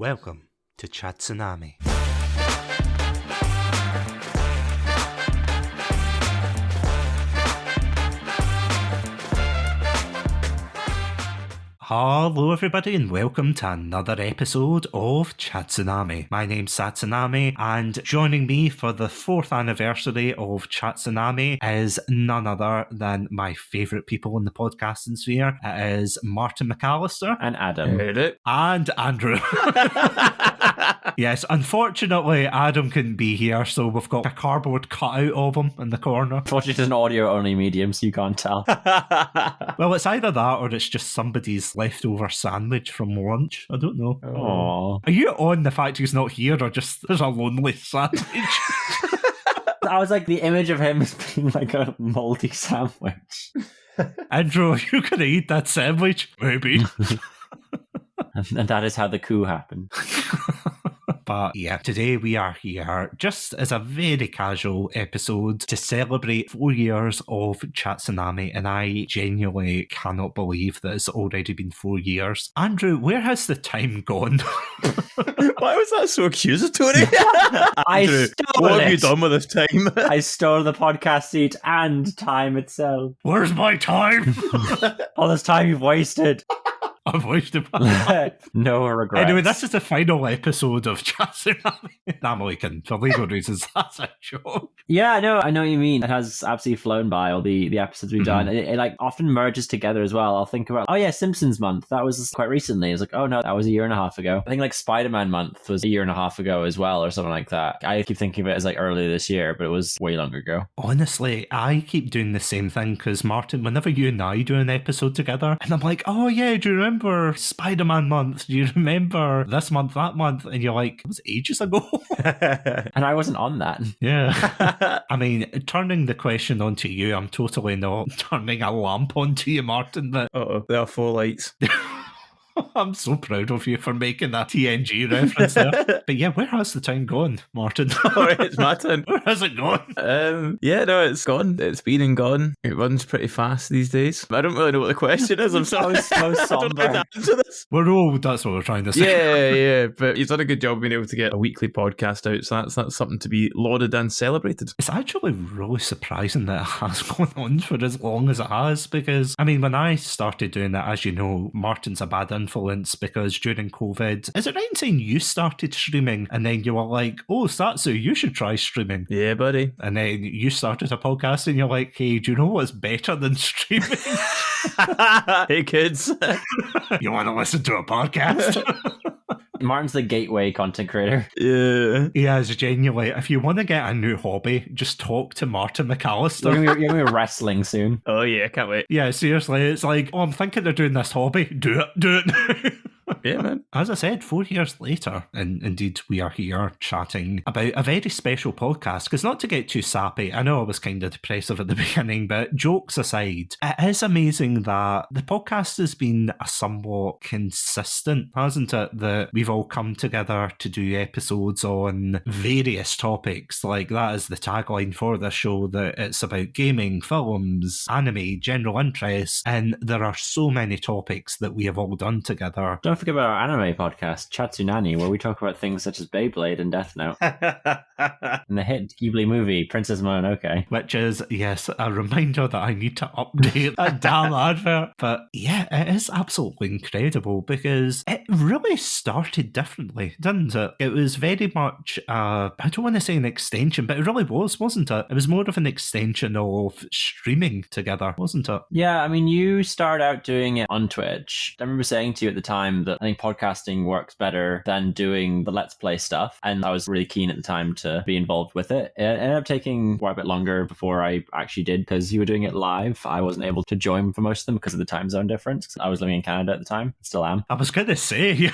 Welcome to Chatsunami. Hello everybody and welcome to another episode of Chatsunami. My name's Satsunami and joining me for the 4th anniversary of Chatsunami is none other than my favourite people in the podcasting sphere. It is Martin McAllister. And Adam. And Andrew. Yes, unfortunately Adam couldn't be here, so we've got a cardboard cutout of him in the corner. Unfortunately, it's an audio-only medium, so you can't tell. Well, it's either that or it's just somebody's leftover sandwich from lunch. I don't know. Aww. Are you on the fact he's not here or just there's a lonely sandwich? I was like, the image of him as being like a mouldy sandwich. Andrew, are you going to eat that sandwich? Maybe. And that is how the coup happened. But yeah, today we are here just as a very casual episode to celebrate 4 years of Chatsunami, and I genuinely cannot believe that it's already been 4 years. Andrew, where has the time gone? Why was that so accusatory? Andrew, what have you done with this time? I stole the podcast seat and time itself. Where's my time? All this time you've wasted. I've wasted my time. No regrets. Anyway, this is the final episode of Chatsunami. I'm only for legal reasons, that's a joke. Yeah, I know what you mean. It has absolutely flown by, all the episodes we've done. It like often merges together as well. I'll think about, oh yeah, Simpsons month. That was quite recently. It's like, oh no, that was a year and a half ago. I think like Spider-Man month was a year and a half ago as well, or something like that. I keep thinking of it as like earlier this year, but it was way longer ago. Honestly, I keep doing the same thing because Martin, whenever you and I do an episode together, and I'm like, oh yeah, do you remember Spider-Man month? Do you remember this month, that month? And you're like, it was ages ago. And I wasn't on that. Yeah. I mean, turning the question onto you, I'm totally not turning a lamp onto you, Martin, but There are 4 lights. I'm so proud of you for making that TNG reference there. But yeah, where has the time gone, Martin? Alright, it's my turn. Where has it gone? Yeah, no, it's gone. It's been and gone. It runs pretty fast these days. I don't really know what the question is. I'm sorry. So I don't know how to answer this. We're old, that's what we're trying to say. Yeah, but he's done a good job being able to get a weekly podcast out, so that's something to be lauded and celebrated. It's actually really surprising that it has gone on for as long as it has, because, I mean, when I started doing that, as you know, Martin's a bad influence because during COVID, is it right in saying you started streaming and then you were like, oh, Satsu, you should try streaming? Yeah, buddy. And then you started a podcast and you're like, hey, do you know what's better than streaming? Hey, kids. You want to listen to a podcast? Martin's the gateway content creator. Yeah. Yeah, it's genuinely, if you want to get a new hobby, just talk to Martin McAllister. You're going to be wrestling soon. Oh, yeah, can't wait. Yeah, seriously, it's like, oh, I'm thinking of doing this hobby. Do it now. Yeah, man. As I said, 4 years later, and indeed we are here chatting about a very special podcast, because not to get too sappy, I know I was kind of depressive at the beginning, but jokes aside, it is amazing that the podcast has been a somewhat consistent, hasn't it? That we've all come together to do episodes on various topics. Like, that is the tagline for the show, that it's about gaming, films, anime, general interests, and there are so many topics that we have all done together. Don't forget about our anime podcast, Chatsunami, where we talk about things such as Beyblade and Death Note. And the hit Ghibli movie, Princess Mononoke. Which is, yes, a reminder that I need to update that damn advert. But yeah, it is absolutely incredible because it really started differently, didn't it? It was very much, I don't want to say an extension, but it really was, wasn't it? It was more of an extension of streaming together, wasn't it? Yeah, I mean, you started out doing it on Twitch. I remember saying to you at the time that I think podcasting works better than doing the Let's Play stuff. And I was really keen at the time to be involved with it. It ended up taking quite a bit longer before I actually did, because you were doing it live. I wasn't able to join for most of them because of the time zone difference. I was living in Canada at the time. Still am. I was going to say.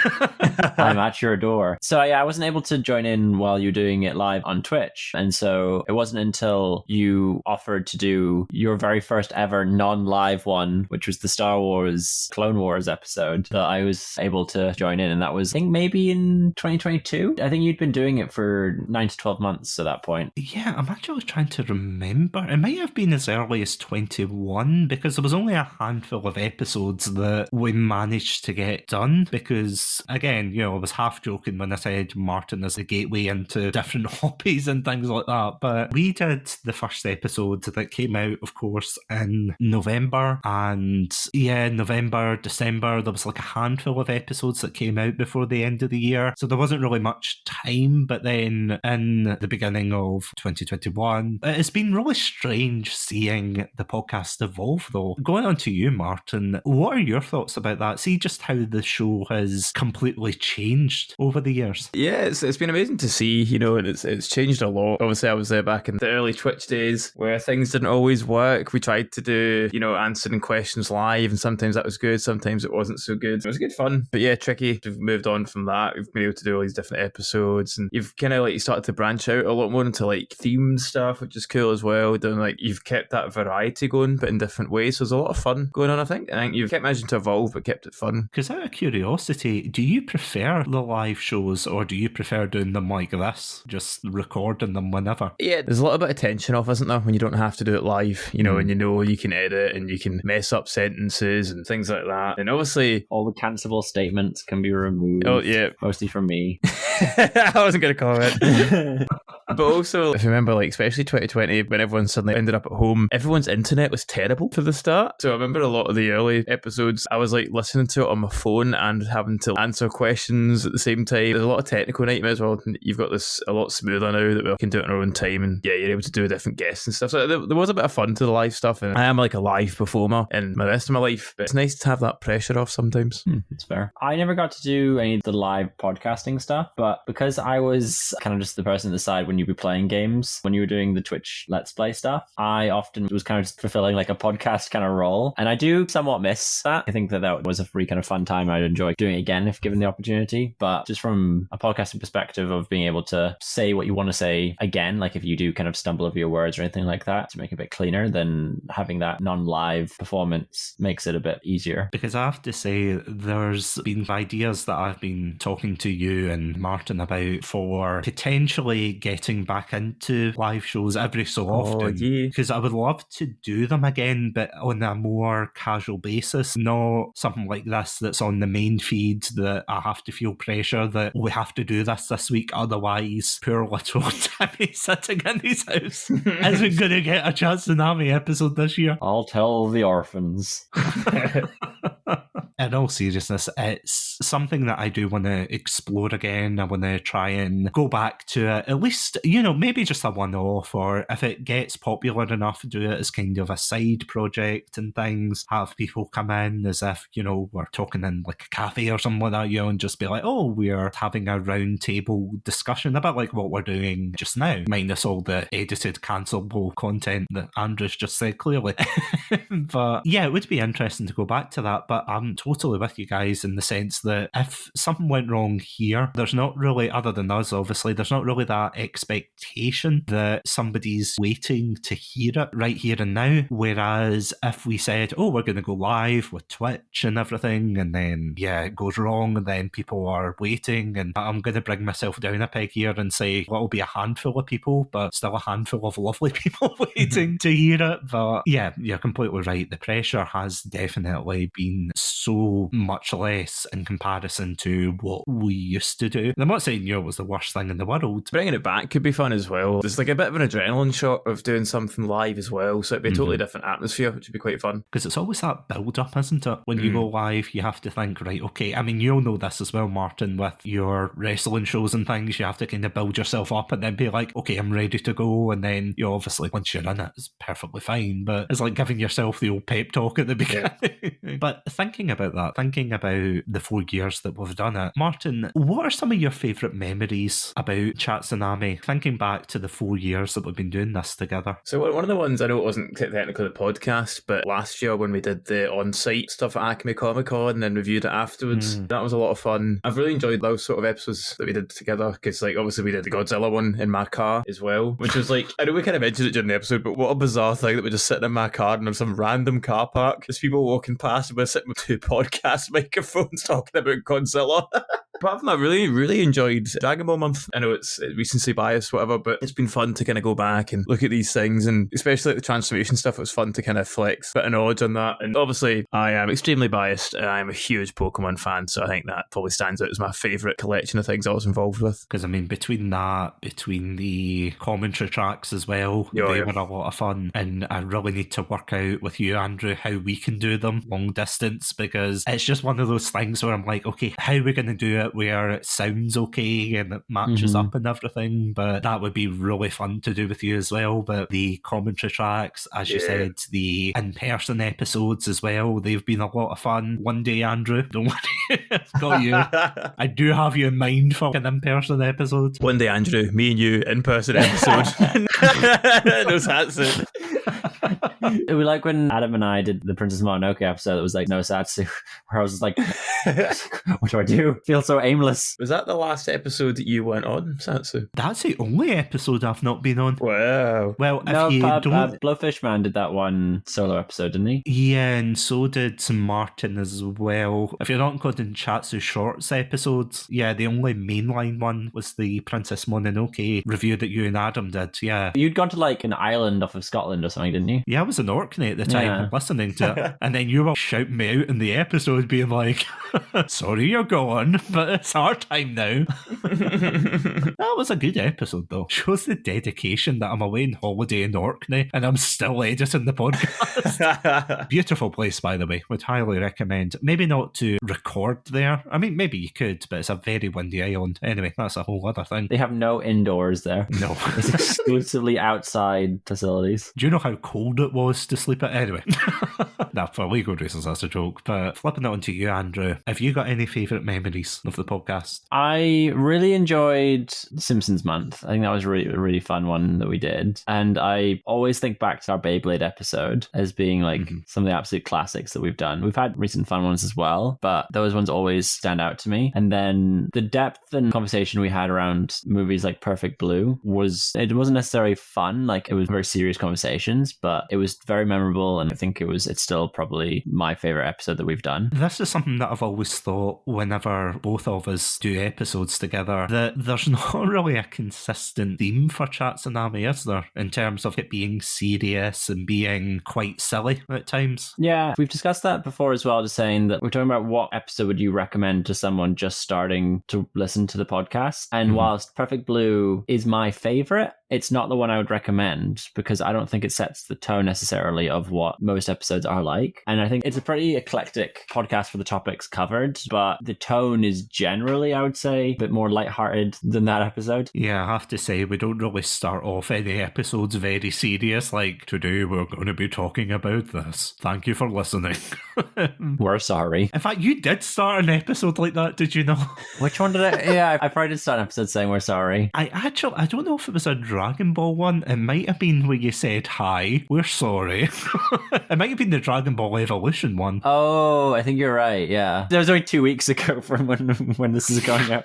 I'm at your door. So yeah, I wasn't able to join in while you were doing it live on Twitch. And so it wasn't until you offered to do your very first ever non-live one, which was the Star Wars Clone Wars episode, that I was able able to join in. And that was, I think, maybe in 2022. I think you'd been doing it for 9 to 12 months at that point. Yeah, I'm actually trying to remember. It might have been as early as 21 because there was only a handful of episodes that we managed to get done because, again, I was half joking when I said Martin is the gateway into different hobbies and things like that. But we did the first episode that came out, of course, in November. And yeah, November, December, there was like a handful of episodes that came out before the end of the year. So there wasn't really much time. But then in the beginning of 2021, it's been really strange seeing the podcast evolve, though. Going on to you, Martin, what are your thoughts about that? See just how the show has completely changed over the years. Yeah, it's been amazing to see, and it's changed a lot. Obviously, I was there back in the early Twitch days where things didn't always work. We tried to do, answering questions live, and sometimes that was good, sometimes it wasn't so good. It was good fun, but yeah, tricky. We've moved on from that. We've been able to do all these different episodes, and you've kind of started to branch out a lot more into themed stuff, which is cool as well. Then you've kept that variety going, but in different ways. So there's a lot of fun going on. I think you've kept managing to evolve, but kept it fun. Because out of curiosity, do you prefer the live shows, or do you prefer doing them like this, just recording them whenever? Yeah, there's a little bit of tension off, isn't there, when you don't have to do it live, and you can edit and you can mess up sentences and things like that. And obviously, all the cancelable statements can be removed. Oh, yeah. Mostly from me. I wasn't going to comment. But also, if you remember, especially 2020, when everyone suddenly ended up at home, everyone's internet was terrible for the start. So I remember a lot of the early episodes, I was listening to it on my phone and having to answer questions at the same time. There's a lot of technical nightmares. Well, you've got this a lot smoother now that we can do it in our own time, and yeah, you're able to do different guests and stuff. So there was a bit of fun to the live stuff, and I am a live performer in the rest of my life, but it's nice to have that pressure off sometimes. It's fair. I never got to do any of the live podcasting stuff, but because I was kind of just the person at the side when you'd be playing games, when you were doing the Twitch Let's Play stuff, I often was kind of just fulfilling a podcast kind of role, and I do somewhat miss that. I think that was a really kind of fun time. I'd enjoy doing it again if given the opportunity, but just from a podcasting perspective of being able to say what you want to say again, if you do kind of stumble over your words or anything like that, to make it a bit cleaner, then having that non-live performance makes it a bit easier. Because I have to say, there's been ideas that I've been talking to you and Martin about for potentially getting back into live shows every so often. Because I would love to do them again, but on a more casual basis, not something like this that's on the main feed that I have to feel pressure that we have to do this week, otherwise poor little Timmy sitting in his house isn't going to get a Chatsunami episode this year. I'll tell the orphans. In all seriousness, it's something that I do want to explore again. I want to try and go back to it, at least, maybe just a one-off, or if it gets popular enough, do it as kind of a side project and things. Have people come in as if, we're talking in a cafe or something like that, and just be like, oh, we're having a round table discussion, a bit like what we're doing just now, minus all the edited, cancelable content that Andrew's just said clearly. But yeah, it would be interesting to go back to that, but I'm totally with you guys in the sense that if something went wrong here, there's not really, other than us obviously, there's not really that expectation that somebody's waiting to hear it right here and now. Whereas if we said, oh, we're going to go live with Twitch and everything, and then it goes wrong, and then people are waiting, and I'm going to bring myself down a peg here and say, well, it'll be a handful of people, but still a handful of lovely people waiting to hear it. But yeah, you're completely right. The pressure has definitely been so much less in comparison to what we used to do. And I'm not saying it was the worst thing in the world. Bringing it back could be fun as well. There's a bit of an adrenaline shot of doing something live as well, so it'd be a totally different atmosphere, which would be quite fun. Because it's always that build-up, isn't it? When you go live, you have to think, right, okay, I mean, you'll know this as well, Martin, with your wrestling shows and things, you have to kind of build yourself up and then be like, okay, I'm ready to go, and then obviously, once you're in it, it's perfectly fine, but it's like giving yourself the old pep talk at the beginning. But thinking about that, thinking about the 4 years that we've done it, Martin, what are some of your favourite memories about Chatsunami, thinking back to the 4 years that we've been doing this together? So one of the ones, I know it wasn't technically the podcast, but last year when we did the on-site stuff at Acme Comic Con and then reviewed it afterwards, that was a lot of fun. I've really enjoyed those sort of episodes that we did together, because obviously we did the Godzilla one in my car as well, which was I know we kind of mentioned it during the episode, but what a bizarre thing that we're just sitting in my car and there's some random car park, there's people walking past and we're sitting with 2 podcast microphones talking about Godzilla. Apart from that, I really enjoyed Dragon Ball Month. I know it's recency biased, whatever, but it's been fun to kind of go back and look at these things, and especially like the transformation stuff, it was fun to kind of flex a bit of knowledge on that. And obviously, I am extremely biased, and I'm a huge Pokemon fan, so I think that probably stands out as my favourite collection of things I was involved with. Because, I mean, between the commentary tracks as well, they were a lot of fun, and I really need to work out with you, Andrew, how we can do them long distance, because it's just one of those things where I'm like, okay, how are we going to do it where it sounds okay and it matches up and everything? But that would be really fun to do with you as well. But the commentary tracks, as you said, the in-person episodes as well, they've been a lot of fun. One day, Andrew, don't worry, I've got you. I do have you in mind for an in-person episode. One day, Andrew, me and you, in-person episode. No Satsu. It was like when Adam and I did the Princess Mononoke episode that was like no Satsu, where I was just like, what do I do? Feel so aimless. Was that the last episode that you went on, Satsu? That's the only episode I've not been on. Wow. Well, if you don't... Blowfish Man did that one solo episode, didn't he? Yeah, and so did Martin as well. If you're not including Chatsu Shorts episodes, yeah, the only mainline one was the Princess Mononoke review that you and Adam did, yeah. You'd gone to like an island off of Scotland or something, didn't you? Yeah, I was in Orkney at the time listening to it. And then you were shouting me out in the episode being like, sorry you're gone, but it's our time now. That was a good episode though. Shows the dedication that I'm away on holiday in Orkney and I'm still editing the podcast. Beautiful place, by the way. Would highly recommend. Maybe not to record there. I mean, maybe you could, but it's a very windy island. Anyway, that's a whole other thing. They have no indoors there. No. It's exclusively outside facilities. Do you know how cold it was to sleep at? Anyway. Nah, for legal reasons, that's a joke. But flipping it onto you, Andrew, have you got any favourite memories of the podcast? I really enjoyed Simpsons Month. I think that was a really fun one that we did. And I always think back to our Beyblade episode as being like some of the absolute classics that we've done. We've had recent fun ones as well, but those ones always stand out to me. And then the depth and conversation we had around movies like Perfect Blue wasn't necessarily fun. Like, it was very serious conversations, but it was very memorable, and I think it's still probably my favorite episode that we've done. This is something that I've always thought whenever both of us do episodes together, that there's not really a consistent theme for Chatsunami, is there? In terms of it being serious and being quite silly at times. Yeah, we've discussed that before as well, just saying that we're talking about what episode would you recommend to someone just starting to listen to the podcast. And whilst Perfect Blue is my favorite, it's not the one I would recommend because I don't think it sets the tone necessarily of what most episodes are like. And I think it's a pretty eclectic podcast for the topics covered, but the tone is generally, I would say, a bit more lighthearted than that episode. Yeah, I have to say, we don't really start off any episodes very serious, like, today we're going to be talking about this. Thank you for listening. We're sorry. In fact, you did start an episode like that, did you know? Which one did I? Yeah, I probably did start an episode saying we're sorry. I don't know if it was a Dragon Ball one. It might have been where you said, hi, we're sorry. It might have been the Dragon Ball Evolution one. Oh, I think you're right, yeah. That was only 2 weeks ago from when this is going out.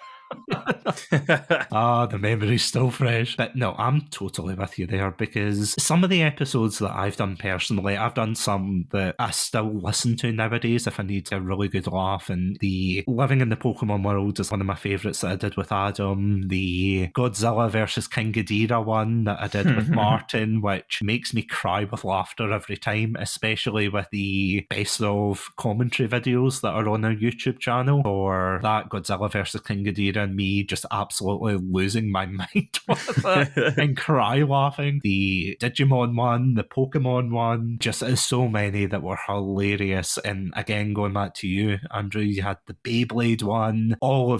The memory's still fresh. But no, I'm totally with you there, because some of the episodes that I've done personally, I've done some that I still listen to nowadays if I need a really good laugh, and the Living in the Pokemon World is one of my favourites that I did with Adam. The Godzilla versus King Ghidorah one that I did with Martin, which makes me cry with laughter every time, especially with the best of commentary videos that are on our YouTube channel, or that Godzilla versus King Ghidorah and me just absolutely losing my mind with it and cry laughing. The Digimon one, the Pokemon one, just so many that were hilarious. And again, going back to you, Andrew, you had the Beyblade one, not all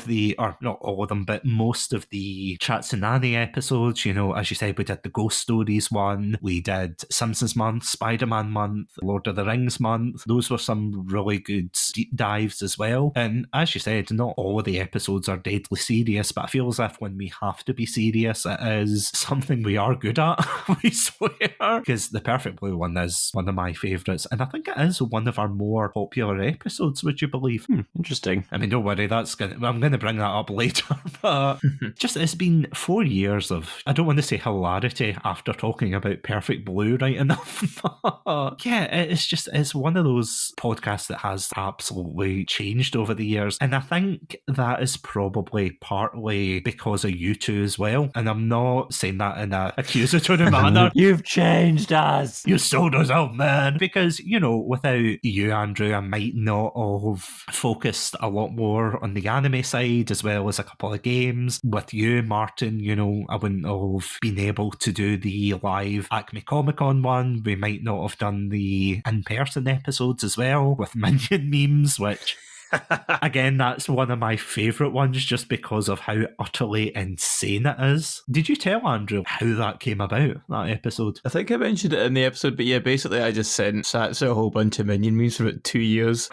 of them, but most of the Chatsunami episodes, you know, as you said, we did the Ghost Stories one, we did Simpsons Month, Spider-Man Month, Lord of the Rings Month. Those were some really good deep dives as well. And as you said, not all of the episodes are deadly ridiculously serious, but I feel as if when we have to be serious, it is something we are good at, we swear. Because The Perfect Blue one is one of my favourites, and I think it is one of our more popular episodes, would you believe? Interesting. I mean, don't worry, I'm going to bring that up later, but just it's been 4 years of, I don't want to say hilarity after talking about Perfect Blue right enough, but yeah, it's one of those podcasts that has absolutely changed over the years, and I think that is probably partly because of you two as well, and I'm not saying that in a accusatory manner. You've changed us. You sold us out, man. Because, without you, Andrew, I might not have focused a lot more on the anime side as well as a couple of games. With you, Martin, I wouldn't have been able to do the live Acme Comic Con one. We might not have done the in-person episodes as well with Minion memes, which... Again, that's one of my favourite ones just because of how utterly insane it is. Did you tell Andrew how that came about, that episode? I think I mentioned it in the episode, but yeah, basically I just sat a whole bunch of Minion memes for about 2 years.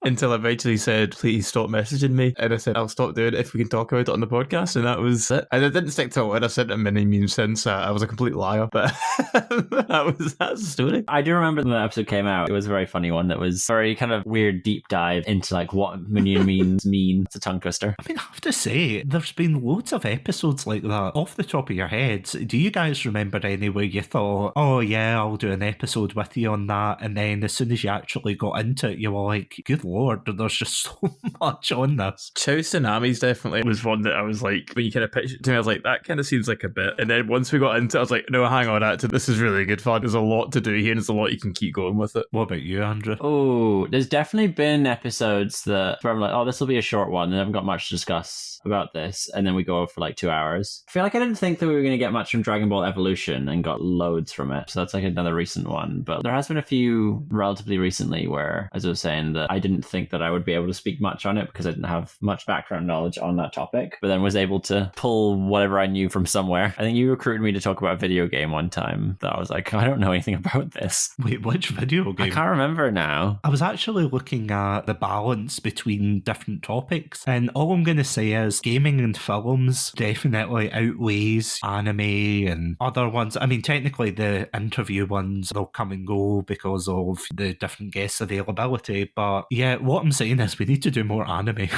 Until I eventually said, please stop messaging me. And I said, I'll stop doing it if we can talk about it on the podcast. And that was it. And I didn't stick to it. I sent a mini meme since. I was a complete liar. But that's the story. I do remember when the episode came out. It was a very funny one that was very kind of weird deep dive into like what minion memes mean. It's a tongue twister. I mean, I have to say, there's been loads of episodes like that. Off the top of your heads, do you guys remember any where you thought, oh yeah, I'll do an episode with you on that, and then as soon as you actually got into it, you were like, good lord, there's just so much on this. Chatsunami's definitely was one that I was like, when you kind of pitched it to me, I was like, that kind of seems like a bit. And then once we got into it, I was like, no, hang on, actually, this is really good fun. There's a lot to do here, and there's a lot you can keep going with it. What about you, Andrew? Oh, there's definitely been episodes where I'm like, oh, this will be a short one, and I haven't got much to discuss about this, and then we go for like 2 hours. I feel like I didn't think that we were going to get much from Dragon Ball Evolution, and got loads from it, so that's like another recent one. But there has been a few relatively recently where, as I was saying, that I didn't think that I would be able to speak much on it because I didn't have much background knowledge on that topic, but then was able to pull whatever I knew from somewhere. I think you recruited me to talk about a video game one time that I was like, I don't know anything about this. Wait, which video game? I can't remember now. I was actually looking at the balance between different topics, and all I'm going to say is gaming and films definitely outweighs anime and other ones. I mean, technically the interview ones, they'll come and go because of the different guests' availability, but yeah, what I'm saying is we need to do more anime.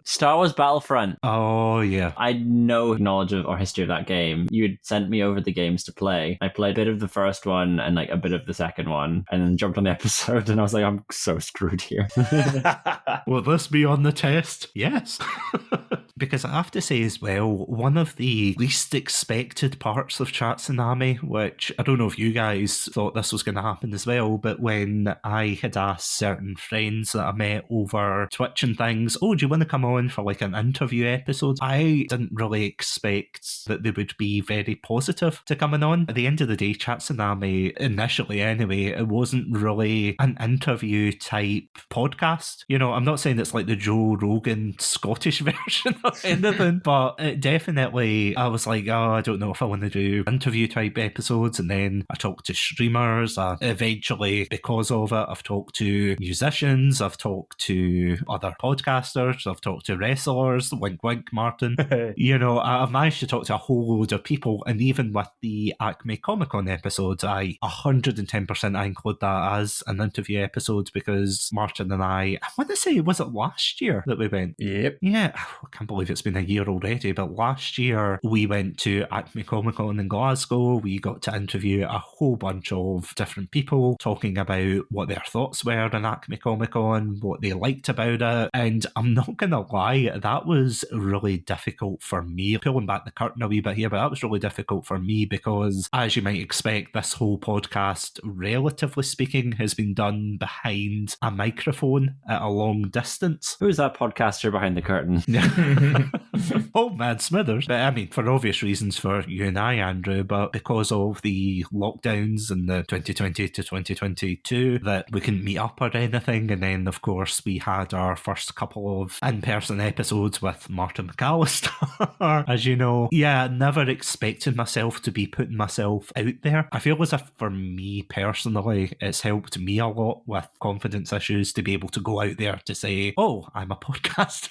Star Wars Battlefront. Oh, yeah. I had no knowledge of or history of that game. You had sent me over the games to play. I played a bit of the first one and like a bit of the second one, and then jumped on the episode, and I was like, I'm so screwed here. Will this be on the test? Yes. Because I have to say as well, one of the least expected parts of Chatsunami, which I don't know if you guys thought this was going to happen as well, but when I had asked certain friends that I met over Twitch and things, oh, do you want to come on for like an interview episode? I didn't really expect that they would be very positive to coming on. At the end of the day, Chatsunami, initially anyway, it wasn't really an interview type podcast. I'm not saying it's like the Joe Rogan Scottish version of anything, but it definitely, I was like, oh, I don't know if I want to do interview type episodes. And then I talked to streamers. Eventually, because of it, I've talked to musicians, I've talked to other podcasters, I've talked to wrestlers, wink wink Martin. I've managed to talk to a whole load of people, and even with the Acme Comic Con episodes, I 110% include that as an interview episode, because Martin and I want to say, was it last year that we went? Yep. Yeah, I can't believe it's been a year already, but last year we went to Acme Comic Con in Glasgow. We got to interview a whole bunch of different people talking about what their thoughts were on Acme Comic Con, what they liked about it, and I'm not gonna lie, that was really difficult for me. Pulling back the curtain a wee bit here, but that was really difficult for me because, as you might expect, this whole podcast, relatively speaking, has been done behind a microphone at a long distance. Who's that podcaster behind the curtain? Old Man Smithers. But I mean, for obvious reasons for you and I, Andrew, but because of the lockdowns in the 2020 to 2022, that we couldn't meet up or anything. And then, of course, we had our first couple of in-person episodes with Martin McAllister, as you know. Yeah, never expected myself to be putting myself out there. I feel as if, for me personally, it's helped me a lot with confidence issues to be able to go out there to say, oh, I'm a podcaster.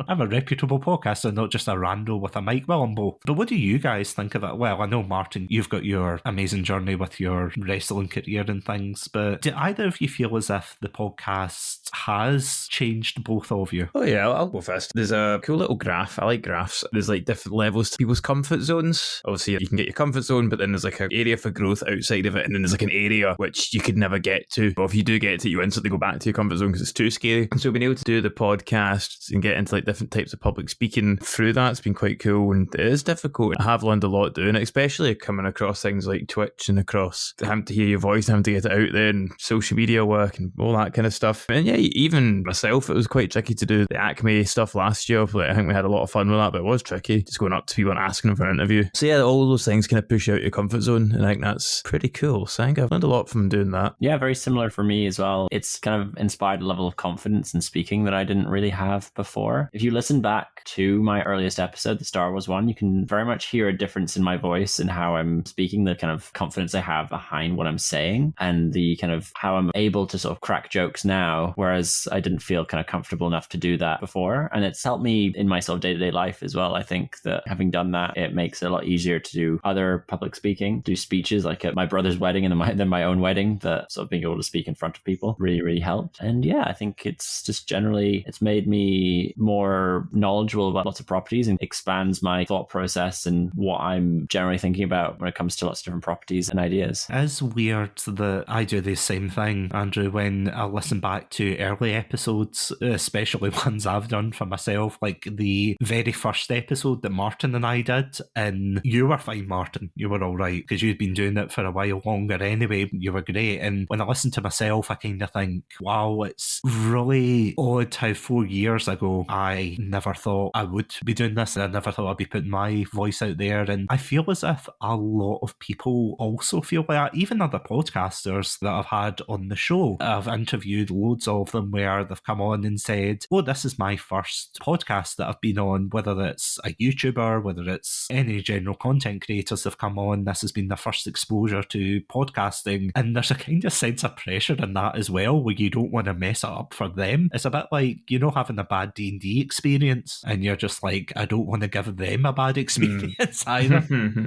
I'm a reputable podcaster, not just a rando with a mic. Well, I'm both. But what do you guys think of it? Well, I know, Martin, you've got your amazing journey with your wrestling career and things, but do either of you feel as if the podcast has changed both of you? Oh yeah, I'll go first. There's a cool little graph. I like graphs. There's like different levels to people's comfort zones. Obviously, you can get your comfort zone, but then there's like an area for growth outside of it, and then there's like an area which you could never get to. But if you do get to it, you instantly go back to your comfort zone because it's too scary. And so being able to do the podcast and get into like different types of public speaking through that's been quite cool, and it is difficult. I have learned a lot doing it, especially coming across things like Twitch and across having to hear your voice, having to get it out there, and social media work and all that kind of stuff. And yeah, even myself, it was quite tricky to do the Acme stuff last year. Like, I think we had a lot of fun with that, but it was tricky just going up to people and asking them for an interview. So yeah, all those things kind of push you out your comfort zone, and I think that's pretty cool. So I think I've learned a lot from doing that. Yeah, very similar for me as well. It's kind of inspired a level of confidence in speaking that I didn't really have before. If you listen back to my earliest episode, the Star Wars one, you can very much hear a difference in my voice and how I'm speaking, the kind of confidence I have behind what I'm saying, and the kind of how I'm able to sort of crack jokes now, whereas I didn't feel kind of comfortable enough to do that before. And it's helped me in my sort of day-to-day life as well. I think that having done that, it makes it a lot easier to do other public speaking, do speeches like at my brother's wedding and then my own wedding. That sort of being able to speak in front of people really, really helped. And yeah, I think it's just generally, it's made me more knowledgeable about lots of properties and expands my thought process and what I'm generally thinking about when it comes to lots of different properties and ideas. It's weird that I do the same thing, Andrew, when I listen back to early episodes, especially ones I've done for myself, like the very first episode that Martin and I did, and you were fine, Martin. You were all right, because you'd been doing it for a while longer anyway. You were great. And when I listen to myself, I kind of think, wow, it's really odd how 4 years ago I never thought I would be doing this, and I never thought I'd be putting my voice out there. And I feel as if a lot of people also feel like that, even other podcasters that I've had on the show. I've interviewed loads of them where they've come on and said, oh, this is my first podcast that I've been on, whether it's a YouTuber, whether it's any general content creators have come on, this has been their first exposure to podcasting. And there's a kind of sense of pressure in that as well, where you don't want to mess it up for them. It's a bit like, you know, having a bad D&D experience, and you're just like, I don't want to give them a bad experience either,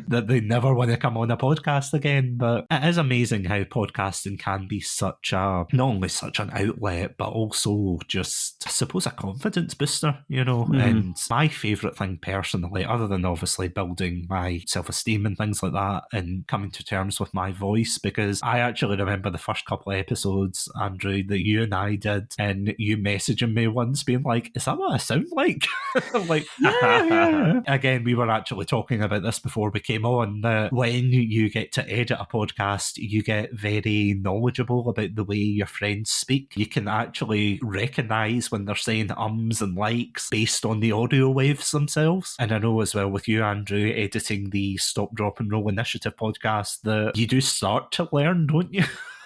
that they never want to come on a podcast again. But it is amazing how podcasting can be such a, not only such an outlet, but also just, I suppose, a confidence booster, you know. And my favourite thing personally, other than obviously building my self-esteem and things like that and coming to terms with my voice, because I actually remember the first couple of episodes, Andrew, that you and I did, and you messaging me once being like, is that what I sound like? I'm like, yeah. Again, we were actually talking about this before we came on, that when you get to edit a podcast, you get very knowledgeable about the way your friends speak. You can actually recognise when they're saying ums and likes based on the audio waves themselves. And I know as well with you, Andrew, editing the Stop, Drop and Roll Initiative podcast, that you do start to learn, don't you?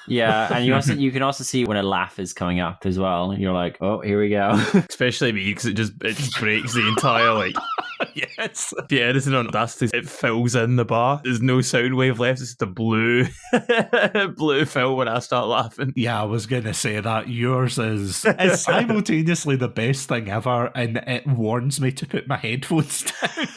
Yeah, and you can also see when a laugh is coming up as well. You're like, oh, here we go. Especially me, because it just breaks the entire like. Yes. The editing on Audacity, it fills in the bar. There's no sound wave left. It's just a blue fill when I start laughing. Yeah, I was going to say that yours is simultaneously the best thing ever, and it warns me to put my headphones down.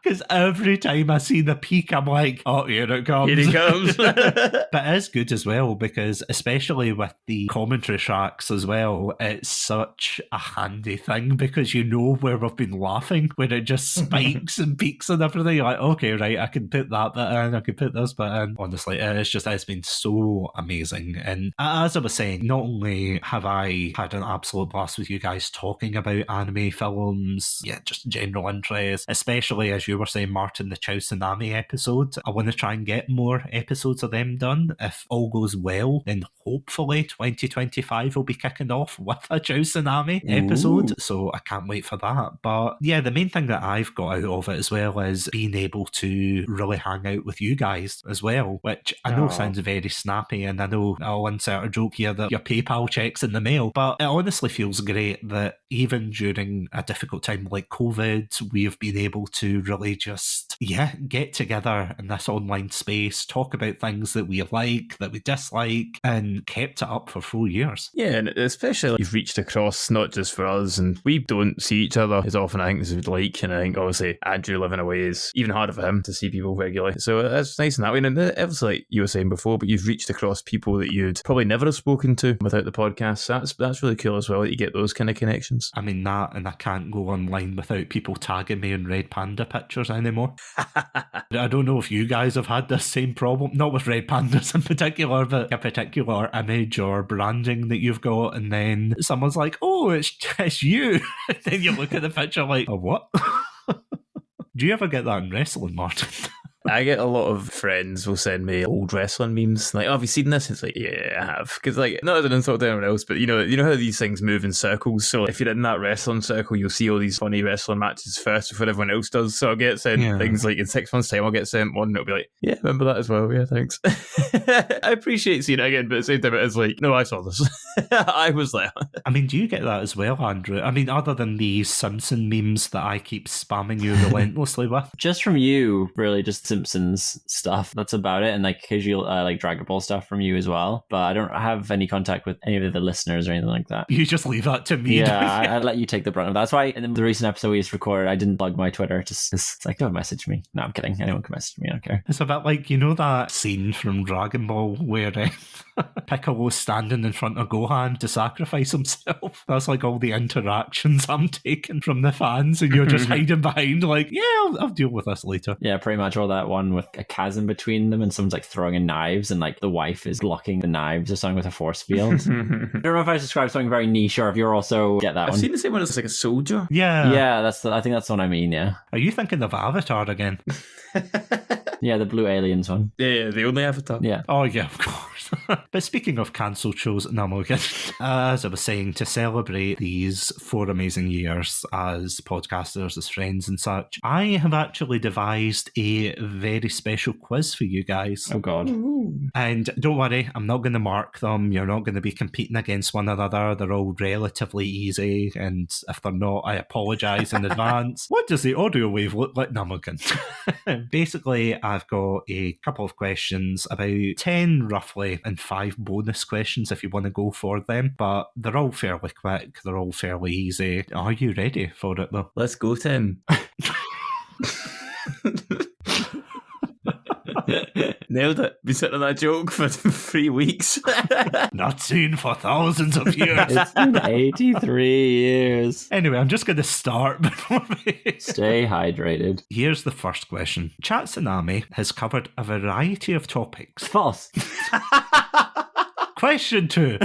Because every time I see the peak, I'm like, oh, here it comes. Here he comes. But it is good as well, because especially with the commentary tracks as well, it's such a handy thing, because you know where we've been laughing, where it just spikes and peaks and everything. You're like, okay, right, I can put that bit in, I can put this bit in. Honestly, it's been so amazing. And as I was saying, not only have I had an absolute blast with you guys talking about anime films, yeah, just general interest, especially as you were saying, Martin, the Chatsunami episode. I want to try and get more episodes of them done. If all goes well, then hopefully 2025 will be kicking off with a Chatsunami episode. So I can't wait for that. But yeah, the main thing that I've got out of it as well is being able to really hang out with you guys as well, which I know sounds very snappy, and I know I'll insert a joke here that your PayPal check's in the mail, but it honestly feels great that even during a difficult time like COVID, we've been able to really just, get together in this online space, talk about things that we like, that we dislike, and kept it up for 4 years. Yeah, and especially you've reached across, not just for us, and we don't see each other as often, I think, as we'd like, and I think obviously Andrew living away is even harder for him to see people regularly. So that's nice in that way. And it was like you were saying before, but you've reached across people that you'd probably never have spoken to without the podcast. So that's really cool as well, that you get those kind of connections. I mean, that, and I can't go online without people tagging me in red panda pictures anymore. I don't know if you guys have had this same problem, not with red pandas in particular, but a particular image or branding that you've got, and then someone's like, oh, it's you. And then you look at the picture like, oh, what? Do you ever get that in wrestling, Martin? I get a lot of friends will send me old wrestling memes, like, oh, have you seen this? It's like, yeah, I have. Because, like, not as an insult to anyone else, but you know how these things move in circles. So if you're in that wrestling circle, you'll see all these funny wrestling matches first before everyone else does. So I'll get sent things like in 6 months' time, I'll get sent one and it'll be like, yeah, remember that as well. Yeah, thanks. I appreciate seeing it again, but at the same time, it's like, no, I saw this. I was there. I mean, do you get that as well, Andrew? I mean, other than these Simpson memes that I keep spamming you relentlessly with? Just from you, really, just Simpsons stuff. That's about it. And like occasional like Dragon Ball stuff from you as well. But I don't have any contact with any of the listeners or anything like that. You just leave that to me. Yeah, I let you take the brunt of that. That's why in the recent episode we just recorded, I didn't plug my Twitter. Just it's like, don't message me. No, I'm kidding. Anyone can message me. I don't care. It's a bit like, you know that scene from Dragon Ball where Piccolo's standing in front of Gohan to sacrifice himself? That's like all the interactions I'm taking from the fans, and you're just hiding behind like, yeah, I'll deal with this later. Yeah, pretty much all that one with a chasm between them and someone's like throwing in knives and like the wife is blocking the knives or something with a force field. I don't know if I described something very niche or if you're also get that I've one. seen the same one as like a soldier. Yeah, I think that's the one I mean. Yeah. Are you thinking of Avatar again? Yeah, the Blue Aliens one. Yeah, the only Avatar. Yeah. Oh yeah, of course. But speaking of cancelled shows, no, I'm okay. As I was saying, to celebrate these 4 amazing years as podcasters, as friends and such, I have actually devised a very special quiz for you guys. Oh God. Ooh. And don't worry, I'm not going to mark them. You're not going to be competing against one another. They're all relatively easy, and if they're not, I apologise in advance. What does the audio wave look like? No, I'm okay. Basically, I've got a couple of questions, about 10 roughly, and 5 bonus questions if you want to go for them. But they're all fairly quick. They're all fairly easy. Are you ready for it though? Let's go, Tim. Nailed it. Been sitting on that joke for 3 weeks. Not seen for thousands of years. It's been 83 years. Anyway, I'm just going to start before we... Stay hydrated. Here's the first question. Chatsunami has covered a variety of topics. False. Question 2.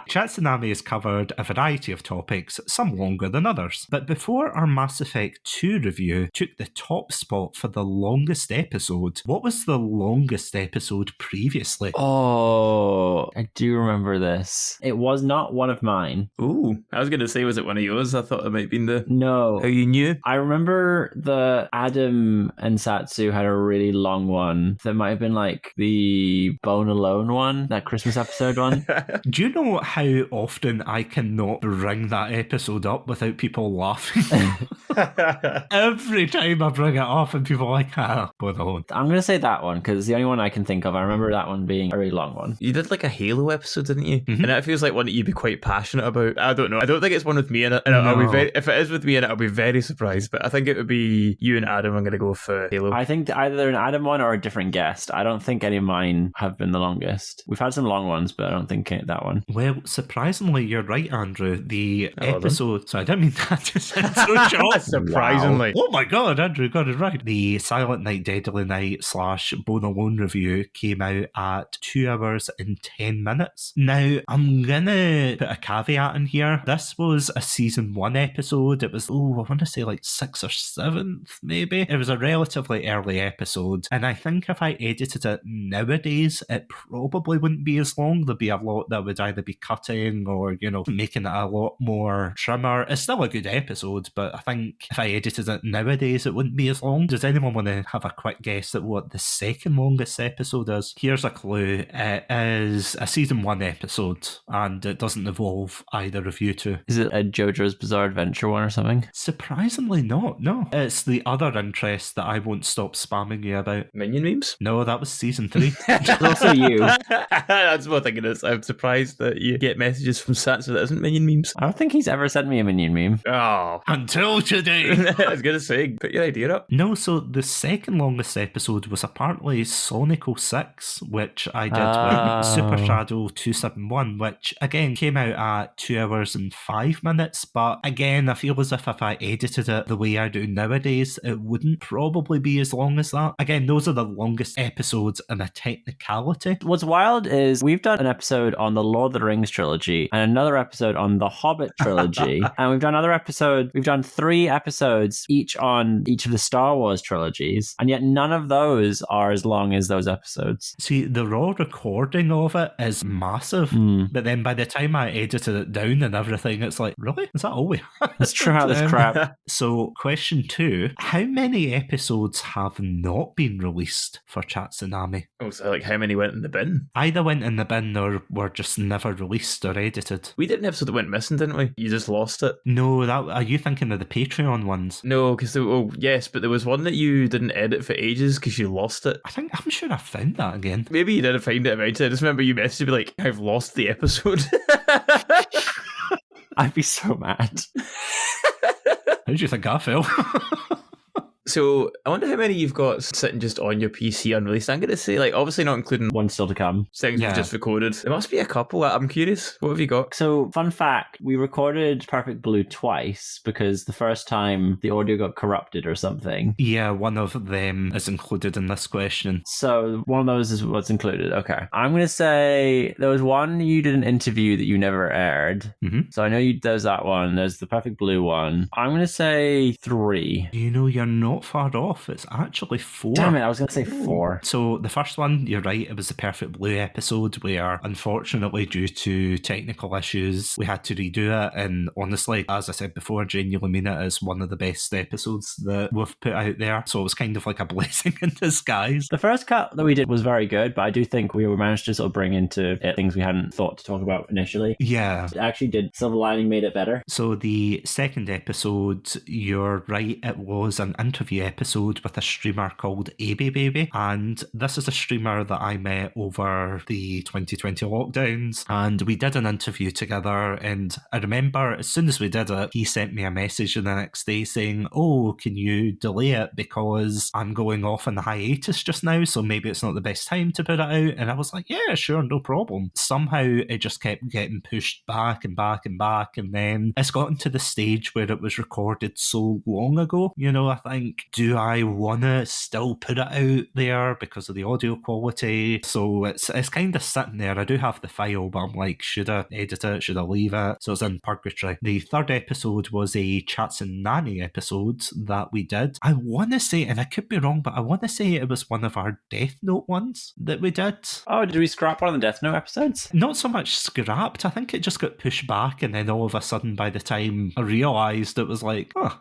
Chatsunami has covered a variety of topics, some longer than others. But before our Mass Effect 2 review took the top spot for the longest episode, what was the longest episode previously? Oh, I do remember this. It was not one of mine. Ooh, I was going to say, was it one of yours? I thought it might have been the... No. How you knew? I remember the Adam and Satsu had a really long one. That might have been like the Bone Alone one, that Christmas episode one. Do you know how often I cannot bring that episode up without people laughing? Every time I bring it up and people are like, Bone Alone. I'm going to say that one because it's the only one I can think of. I remember that one being a really long one. You did like a Halo episode, didn't you? Mm-hmm. And that feels like one that you'd be quite passionate about. I don't know. I don't think it's one with me in it. And No. I'll be very, if it is with me in it, I'll be very surprised. But I think it would be you and Adam. I'm going to go for Halo. I think either an Adam one or a different guest. I don't think any of mine have been the longest. We've had some long ones, but I don't think that one. Well, Surprisingly, you're right, Andrew. The Oh, well done. episode... So I didn't mean that to sound so short. Surprisingly. Wow. Oh my god, Andrew got it right. The Silent Night, Deadly Night / Bone Alone review came out at 2 hours and 10 minutes. Now, I'm gonna put a caveat in here. This was a season 1 episode. It was, I want to say like 6th or 7th, maybe. It was a relatively early episode, and I think if I edited it nowadays, it probably wouldn't be as long. There'd be a lot that would either be cutting or, making it a lot more trimmer. It's still a good episode, but I think if I edited it nowadays, it wouldn't be as long. Does anyone want to have a quick guess at what the second longest episode is? Here's a clue. It is a season 1 episode, and it doesn't involve either of you two. Is it a JoJo's Bizarre Adventure one or something? Surprisingly not, no. It's the other interest that I won't stop spamming you about. Minion memes? No, that was season 3. It's also you. That's what I'm thinking is. I'm surprised that you get messages from Satsu that isn't Minion memes. I don't think he's ever sent me a Minion meme. Oh. Until today. I was going to say, put your idea up. No, so the second longest episode was apparently Sonic 06, which I did with Super Shadow 271, which again came out at 2 hours and 5 minutes. But again, I feel as if I edited it the way I do nowadays, it wouldn't probably be as long as that. Again, those are the longest episodes in a technicality. What's wild is we've done an episode on the Lord of the Rings trilogy and another episode on the Hobbit trilogy. And we've done 3 episodes each on each of the Star Wars trilogies. And yet none of those are as long as those episodes. See, the raw recording of it is massive. But then by the time I edited it down and everything, it's like, really? Is that all we have? Let's try out this crap. So, question 2. How many episodes have not been released for Chatsunami? Oh, so like how many went in the bin? Either went in the bin or were just never released or edited. We did an episode that went missing, didn't we? You just lost it. No, are you thinking of the Patreon ones? No, because yes, but there was one that you didn't edit for ages because you lost it. I'm sure I found that again. Maybe you didn't find it eventually. I just remember you messaged me like, I've lost the episode. I'd be so mad. How do you think I feel? So I wonder how many you've got sitting just on your PC unreleased. I'm going to say, like, obviously not including One still to come. things we've just recorded. There must be a couple. I'm curious. What have you got? So, fun fact, we recorded Perfect Blue twice because the first time the audio got corrupted or something. Yeah, one of them is included in this question. So, one of those is what's included. Okay. I'm going to say there was one you did an interview that you never aired. Mm-hmm. So, I know there's that one. There's the Perfect Blue one. I'm going to say 3. You're not far off. It's actually 4. Damn it, I was going to say 4. So the first one, you're right, it was the Perfect Blue episode where, unfortunately, due to technical issues, we had to redo it. And honestly, as I said before, genuinely mean it is one of the best episodes that we've put out there. So it was kind of like a blessing in disguise. The first cut that we did was very good, but I do think we managed to sort of bring into it things we hadn't thought to talk about initially. Yeah. It actually did. Silver Lining made it better. So the second episode, you're right, it was an interview episode with a streamer called AB Baby, and this is a streamer that I met over the 2020 lockdowns, and we did an interview together. And I remember as soon as we did it, he sent me a message the next day saying, "Oh, can you delay it because I'm going off on the hiatus just now, so maybe it's not the best time to put it out." And I was like, "Yeah, sure, no problem." Somehow it just kept getting pushed back and back and back, and then it's gotten to the stage where it was recorded so long ago. I think, do I want to still put it out there because of the audio quality? So it's kind of sitting there. I do have the file, but I'm like, should I edit it? Should I leave it? So it's in purgatory. The third episode was a Chatsunami episode that we did. I want to say, and I could be wrong, but I want to say it was one of our Death Note ones that we did. Oh, did we scrap one of the Death Note episodes? Not so much scrapped. I think it just got pushed back, and then all of a sudden, by the time I realised, it was like, oh,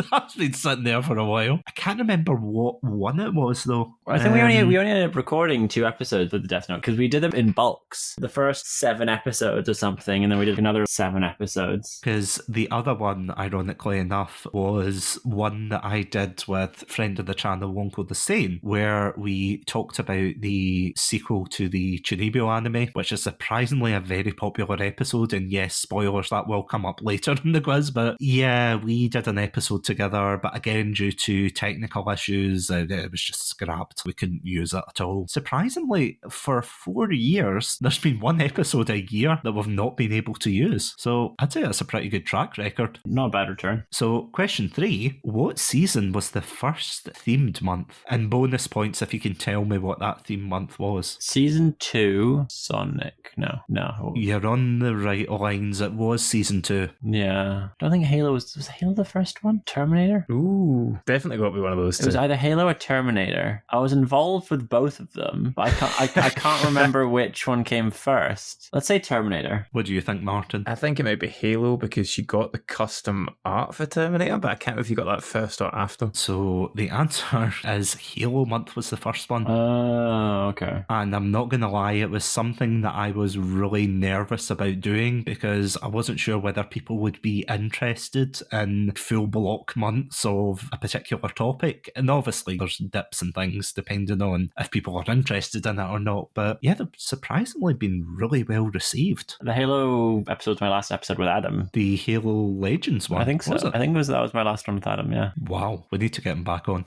that's been sitting there for a while. I can't remember what one it was, though. I think we only ended up recording 2 episodes with the Death Note because we did them in bulks. The first 7 episodes or something, and then we did another 7 episodes. Because the other one, ironically enough, was one that I did with friend of the channel, Wonko the Sane, where we talked about the sequel to the Chunibyo anime, which is surprisingly a very popular episode. And yes, spoilers, that will come up later in the quiz. But yeah, we did an episode together, but again, due to to technical issues. It was just scrapped. We couldn't use it at all. Surprisingly, for 4 years, there's been one episode a year that we've not been able to use. So I'd say that's a pretty good track record. Not a bad return. So question 3, what season was the first themed month? And bonus points if you can tell me what that theme month was. Season 2, Sonic. No. You're on the right lines. It was season 2. Yeah. I don't think Halo was Halo the first one? Terminator? Ooh, definitely got to be one of those two. It was either Halo or Terminator. I was involved with both of them, but I can't remember which one came first. Let's say Terminator. What do you think, Martin? I think it might be Halo because she got the custom art for Terminator, but I can't know if you got that first or after. So the answer is Halo month was the first one. Oh, okay. And I'm not going to lie, it was something that I was really nervous about doing because I wasn't sure whether people would be interested in full block months of a particular topic. And obviously there's dips and things depending on if people are interested in it or not. But yeah, they've surprisingly been really well received. The Halo episode's my last episode with Adam. The Halo Legends one? I think so. I think that was my last one with Adam, yeah. Wow, we need to get him back on.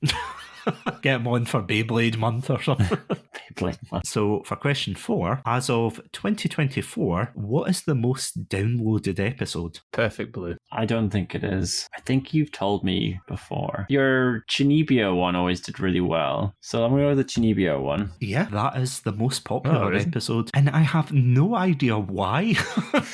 Get him on for Beyblade month or something. Beyblade month. So for question 4, as of 2024, what is the most downloaded episode? Perfect Blue. I don't think it is. I think you've told me before. Your Chinibio one always did really well. So I'm going to go with the Chinibio one. Yeah, that is the most popular episode. And I have no idea why.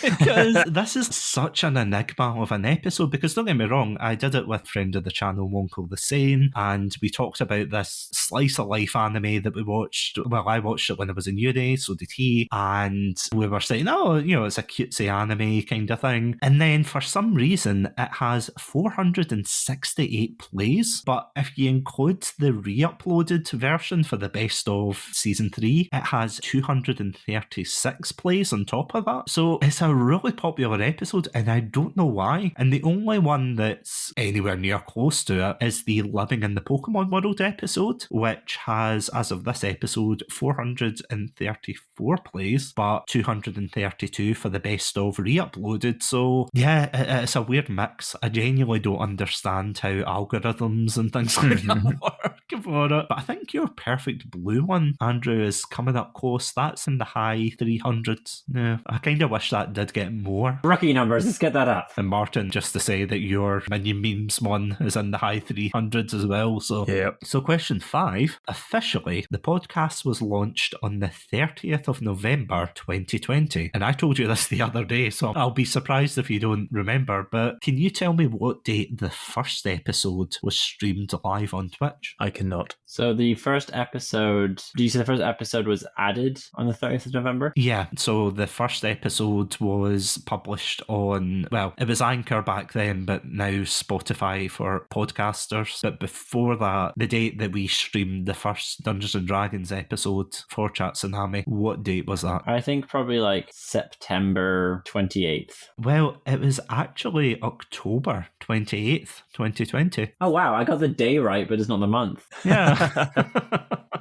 Because this is such an enigma of an episode. Because don't get me wrong, I did it with friend of the channel, Wonko the Sane, and we talked about this slice of life anime that we watched. Well, I watched it when I was in uni, so did he. And we were saying, oh, it's a cutesy anime kind of thing. And then for some reason, it has 468 plays. But if you include the re-uploaded version for the best of season 3, it has 236 plays on top of that. So it's a really popular episode, and I don't know why. And the only one that's anywhere near close to it is the Living in the Pokemon World episode, which has, as of this episode, 434 plays, but 232 for the best of re-uploaded. So yeah, it's a weird mix. I genuinely don't understand how algorithms and things like that work for it. But I think your Perfect Blue one, Andrew, is coming up close. That's in the high 300s. Yeah, I kind of wish that did get more. Rookie numbers, let's get that up. And Martin, just to say that your Minion Memes one is in the high 300s as well. So yep. So question 5, officially, the podcast was launched on the 30th of November 2020. And I told you this the other day, so I'll be surprised if you don't remember, but can you tell me what date the first episode was streamed live on Twitch? I cannot. So the first episode, do you say the first episode was added on the 30th of November? Yeah, so the first episode was published on, well, it was Anchor back then, but now Spotify for podcasters. But before that, the date that we streamed the first Dungeons and Dragons episode for Chatsunami, what date was that? I think probably like September 28th. Well, it was actually October 28th, 2020. Oh wow, I got the day right, but it's not the month. Yeah.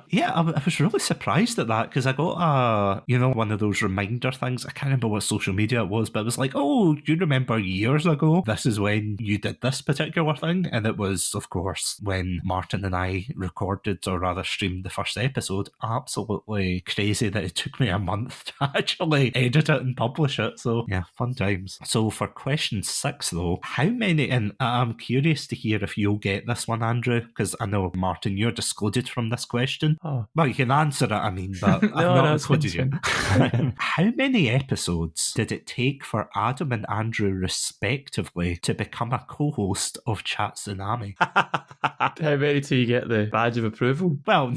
Yeah, I was really surprised at that because I got one of those reminder things. I can't remember what social media it was, but it was like, oh, do you remember years ago? This is when you did this particular thing. And it was, of course, when Martin and I recorded, or rather streamed the first episode. Absolutely crazy that it took me a month to actually edit it and publish it. So yeah, fun times. So for question 6 though, how many, and I'm curious to hear if you'll get this one, Andrew, because I know, Martin, you're excluded from this question. Oh. Well, you can answer it, I mean, but I've not included you. How many episodes did it take for Adam and Andrew, respectively, to become a co-host of Chatsunami? How many do you get the badge of approval? Well,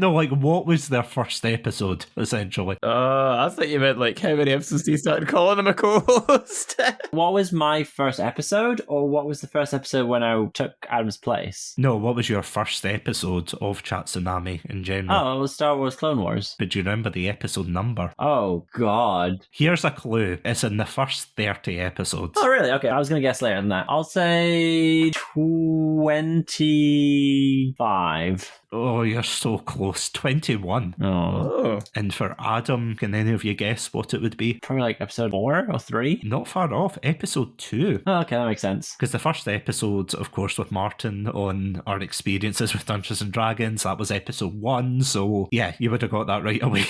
no, like, what was their first episode, essentially? I thought you meant, like, how many episodes do you start calling him a co-host? What was my first episode, or what was the first episode when I took Adam's place? No, what was your first episode of Chatsunami in general? Oh, it was Star Wars Clone Wars. But do you remember the episode number? Oh, God. Here's a clue. It's in the first 30 episodes. Oh, really? Okay, I was going to guess later than that. I'll say 25. Oh, you're so close. close. 21. Oh, And for Adam, can any of you guess what it would be? probably like episode 4 or 3. Not far off. Episode 2. Oh, okay, that makes sense. Because the first episode, of course, with Martin on our experiences with Dungeons and Dragons, that was episode 1. So, yeah, you would have got that right away.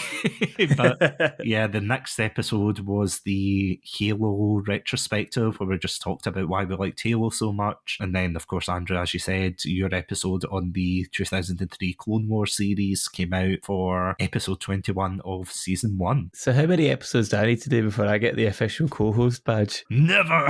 But, yeah, the next episode was the Halo retrospective, where we just talked about why we liked Halo so much. And then, of course, Andrew, as you said, your episode on the 2003 Clone Wars series came out for episode 21 of season 1. So how many episodes do I need to do before I get the official co-host badge? Never!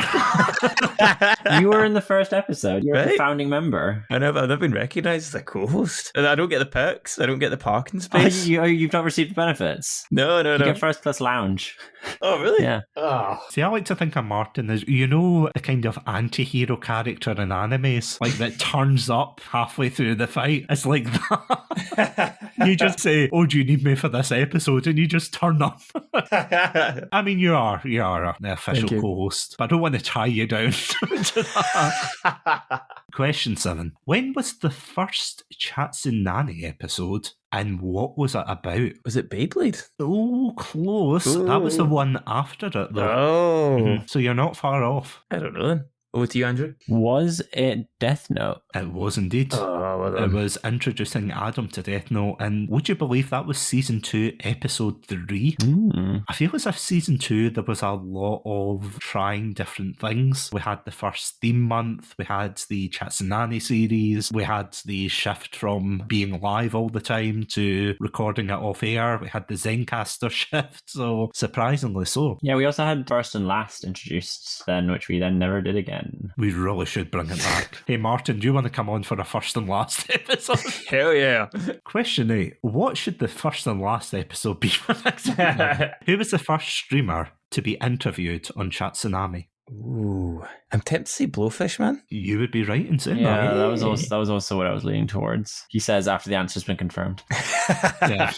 You were in the first episode. You're the Right? founding member. I know, but I've never been recognised as a co-host. And I don't get the perks. I don't get the parking Oh, space. you've not received the benefits. No. You get first class lounge. Oh, really? Yeah. Oh. See, I like to think of Martin as, you know, the kind of anti-hero character in animes, like that turns up halfway through the fight. It's like that. You just say, oh, do you need me for this episode? And you just turn up. I mean, you are the official Thank you. co-host, but I don't want to tie you down to that. Question 7. When was the first Chatsunami episode and what was it about? Was it Beyblade? Oh, close. That was the one after it, though. Oh. Mhm. So you're not far off. I don't know then. Over to you, Andrew. Was it Death Note? It was indeed. Oh, well It done. was introducing Adam to Death Note, and would you believe that was season 2, episode 3? I feel as if season 2 there was a lot of trying different things. We had the first theme month, we had the Chatsunami series, we had the shift from being live all the time to recording it off air, we had the Zencaster shift, so surprisingly so. Yeah, we also had First and Last introduced then, which we then never did again. We really should bring it back. Hey Martin, do you want to come on for a first and last episode? Hell yeah. Question 8. What should the first and last episode be for next week? Who was the first streamer to be interviewed on Chatsunami? Ooh. I'm tempted to say Blowfish, man. You would be right in saying Yeah, that. that was also what I was leaning towards. He says after the answer's been confirmed. Yeah.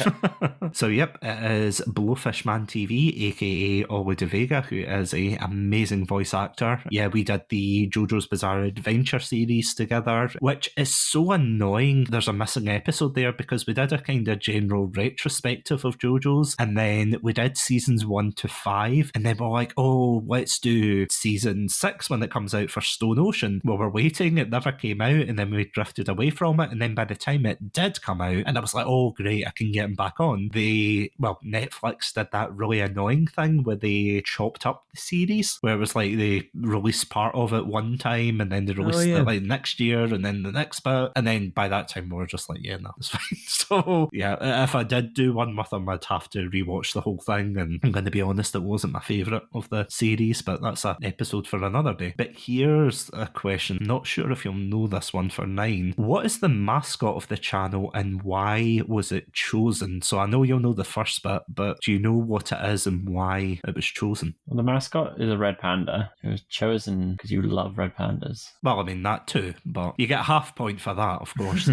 So, yep, it is Blowfishman TV, aka Ollie De Vega, who is an amazing voice actor. Yeah, we did the JoJo's Bizarre Adventure series together, which is so annoying. There's a missing episode there because we did a kind of general retrospective of JoJo's, and then we did seasons 1 to 5, and then we're like, oh, let's do season 6 when it comes out for Stone Ocean. Well, we're waiting, it never came out, and then we drifted away from it, and then by the time it did come out, and I was like, oh great, I can get him back on. Netflix did that really annoying thing where they chopped up the series, where it was like they released part of it one time, and then they released it like next year, and then the next bit, and then by that time we were just like, yeah, no, it's fine. So yeah, if I did do one with them, I'd have to rewatch the whole thing, and I'm going to be honest, it wasn't my favourite of the series, but that's an episode for another day. But here's a question, not sure if you'll know this one for 9. What is the mascot of the channel and why was it chosen? So I know you'll know the first bit, but do you know what it is and why it was chosen? Well, the mascot is a red panda. It was chosen because you love red pandas. Well, I mean, that too, but you get half point for that, of course.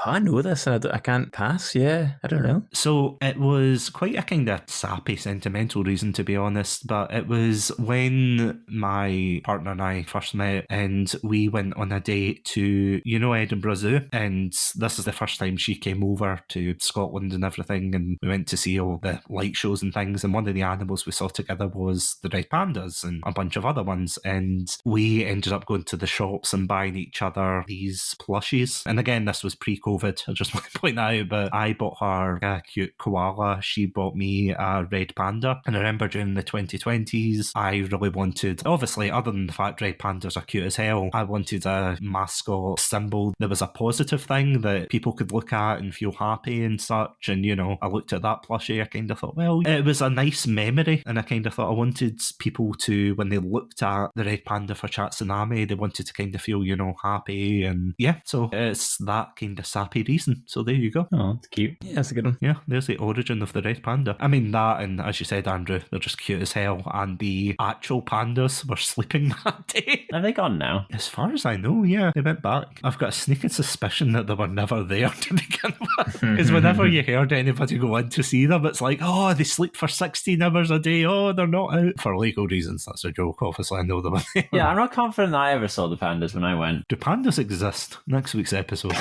I know this and I can't pass. Yeah, I don't know. So it was quite a kind of sappy, sentimental reason, to be honest, but it was when my partner and I first met and we went on a date to, Edinburgh Zoo, and this is the first time she came over to Scotland and everything, and we went to see all the light shows and things, and one of the animals we saw together was the red pandas and a bunch of other ones, and we ended up going to the shops and buying each other these plushies. And again, this was pre-COVID, I just want to point that out, but I bought her a cute koala, she bought me a red panda, and I remember during the 2020s I really wanted, obviously other than the fact red pandas are cute as hell, I wanted a mascot symbol that was a positive thing that people could look at and feel happy and such. And I looked at that plushie, I kind of thought, well, it was a nice memory, and I kind of thought I wanted people to, when they looked at the red panda for Chatsunami, they wanted to kind of feel happy, and yeah, so it's that kind of sappy reason. So there you go. Oh, it's cute. Yeah, that's a good one. Yeah, there's the origin of the red panda. I mean, that, and as you said, Andrew, they're just cute as hell, and the actual pandas were sleeping that day. Have they gone now? As far as I know, yeah, they went back. I've got a sneaking suspicion that they were never there to begin with. Because whenever you heard anybody go in to see them, it's like, oh, they sleep for 16 hours a day. Oh, they're not out. For legal reasons, that's a joke. Obviously, I know them. Yeah, I'm not confident I ever saw the pandas when I went. Do pandas exist? Next week's episode.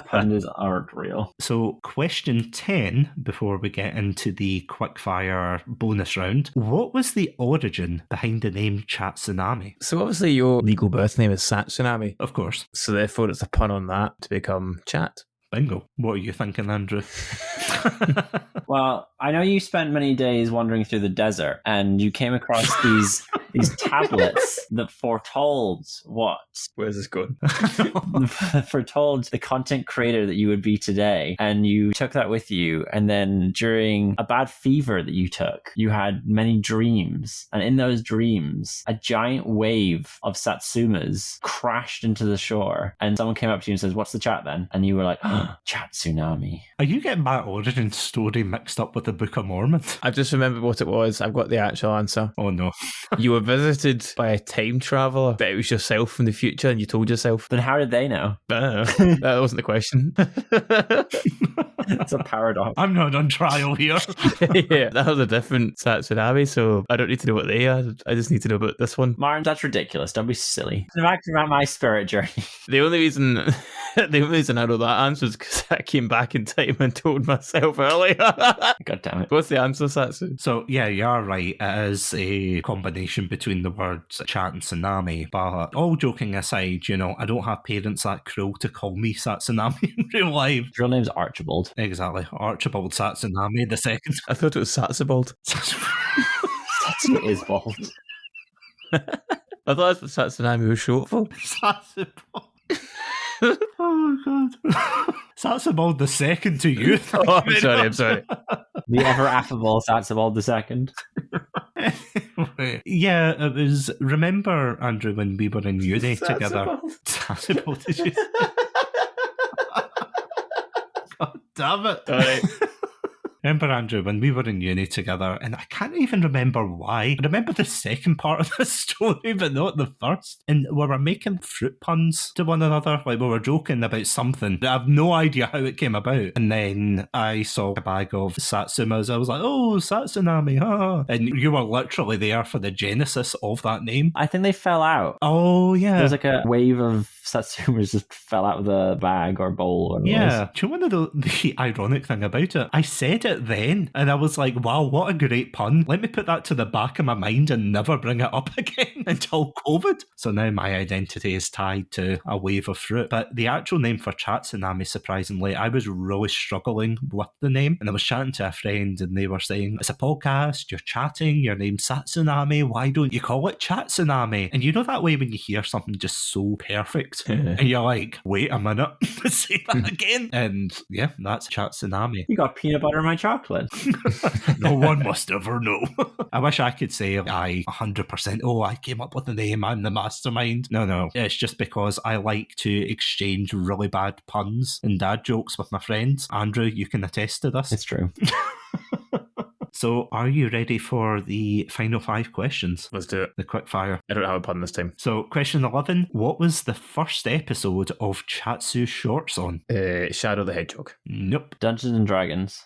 Pandas aren't real. So, question 10, before we get into the quickfire bonus round. What was the origin behind the name Chatsunami? So obviously your legal birth name is Satsunami. Of course. So therefore it's a pun on that to become Chat. Bingo. What are you thinking, Andrew? Well, I know you spent many days wandering through the desert, and you came across these tablets that foretold what? Where's this going? Foretold the content creator that you would be today. And you took that with you. And then during a bad fever that you took, you had many dreams. And in those dreams, a giant wave of Satsumas crashed into the shore. And someone came up to you and says, "What's the chat then?" And you were like, "Oh, Chatsunami." Are you getting my origin story mixed up with the Book of Mormon? I just remembered what it was. I've got the actual answer. Oh no. You were visited by a time traveller, but it was yourself from the future and you told yourself. Then how did they know? I don't know. That wasn't the question. It's a paradox. I'm not on trial here. Yeah, that was a different Satsunami, so I don't need to know what they are. I just need to know about this one. Martin, that's ridiculous. Don't be silly. Back about my spirit journey. The only reason I know that answer is because I came back in time and told myself earlier. God damn it. What's the answer, Satsu? So, yeah, you're right. It is a combination between the words chat and tsunami. But all joking aside, you know, I don't have parents that cruel to call me Satsunami in real life. His real name's Archibald. Exactly. Archibald Satsunami the second. I thought it was Satsubald. Satsu is bald. I thought that's what Satsunami was short for. Satsubald. Oh my god. Satsubald the second to you. Oh, I'm sorry. The ever affable Satsubald II. Yeah, it was. Remember, Andrew, when we were in uni together? Satsubald, did you? God damn it. All right. Remember, Andrew, when we were in uni together, and I can't even remember why. I remember the second part of the story, but not the first. And we were making fruit puns to one another. Like, we were joking about something. I have no idea how it came about. And then I saw a bag of Satsumas. I was like, oh, Satsunami, ha. And you were literally there for the genesis of that name. I think they fell out. Oh, yeah. There's like a wave of Satsumas just fell out of the bag or bowl. Or Yeah. Do you know the ironic thing about it? I said it then, and I was like, wow, what a great pun. Let me put that to the back of my mind and never bring it up again until COVID. So now my identity is tied to a wave of fruit. But the actual name for Chatsunami, surprisingly, I was really struggling with the name. And I was chatting to a friend and they were saying, it's a podcast, you're chatting, your name's Satsunami, why don't you call it Chatsunami? And you know that way when you hear something just so perfect and you're like, wait a minute, say that again. And yeah, that's Chatsunami. You got peanut butter in my chocolate. No one must ever know. I wish I could say I 100%, oh, I came up with the name, I'm the mastermind. No. It's just because I like to exchange really bad puns and dad jokes with my friends. Andrew, you can attest to this. It's true. So, are you ready for the final 5 questions? Let's do it. The quick fire. I don't have a pun this time. So, question 11. What was the first episode of Chatsu Shorts on? Shadow the Hedgehog. Nope. Dungeons and Dragons.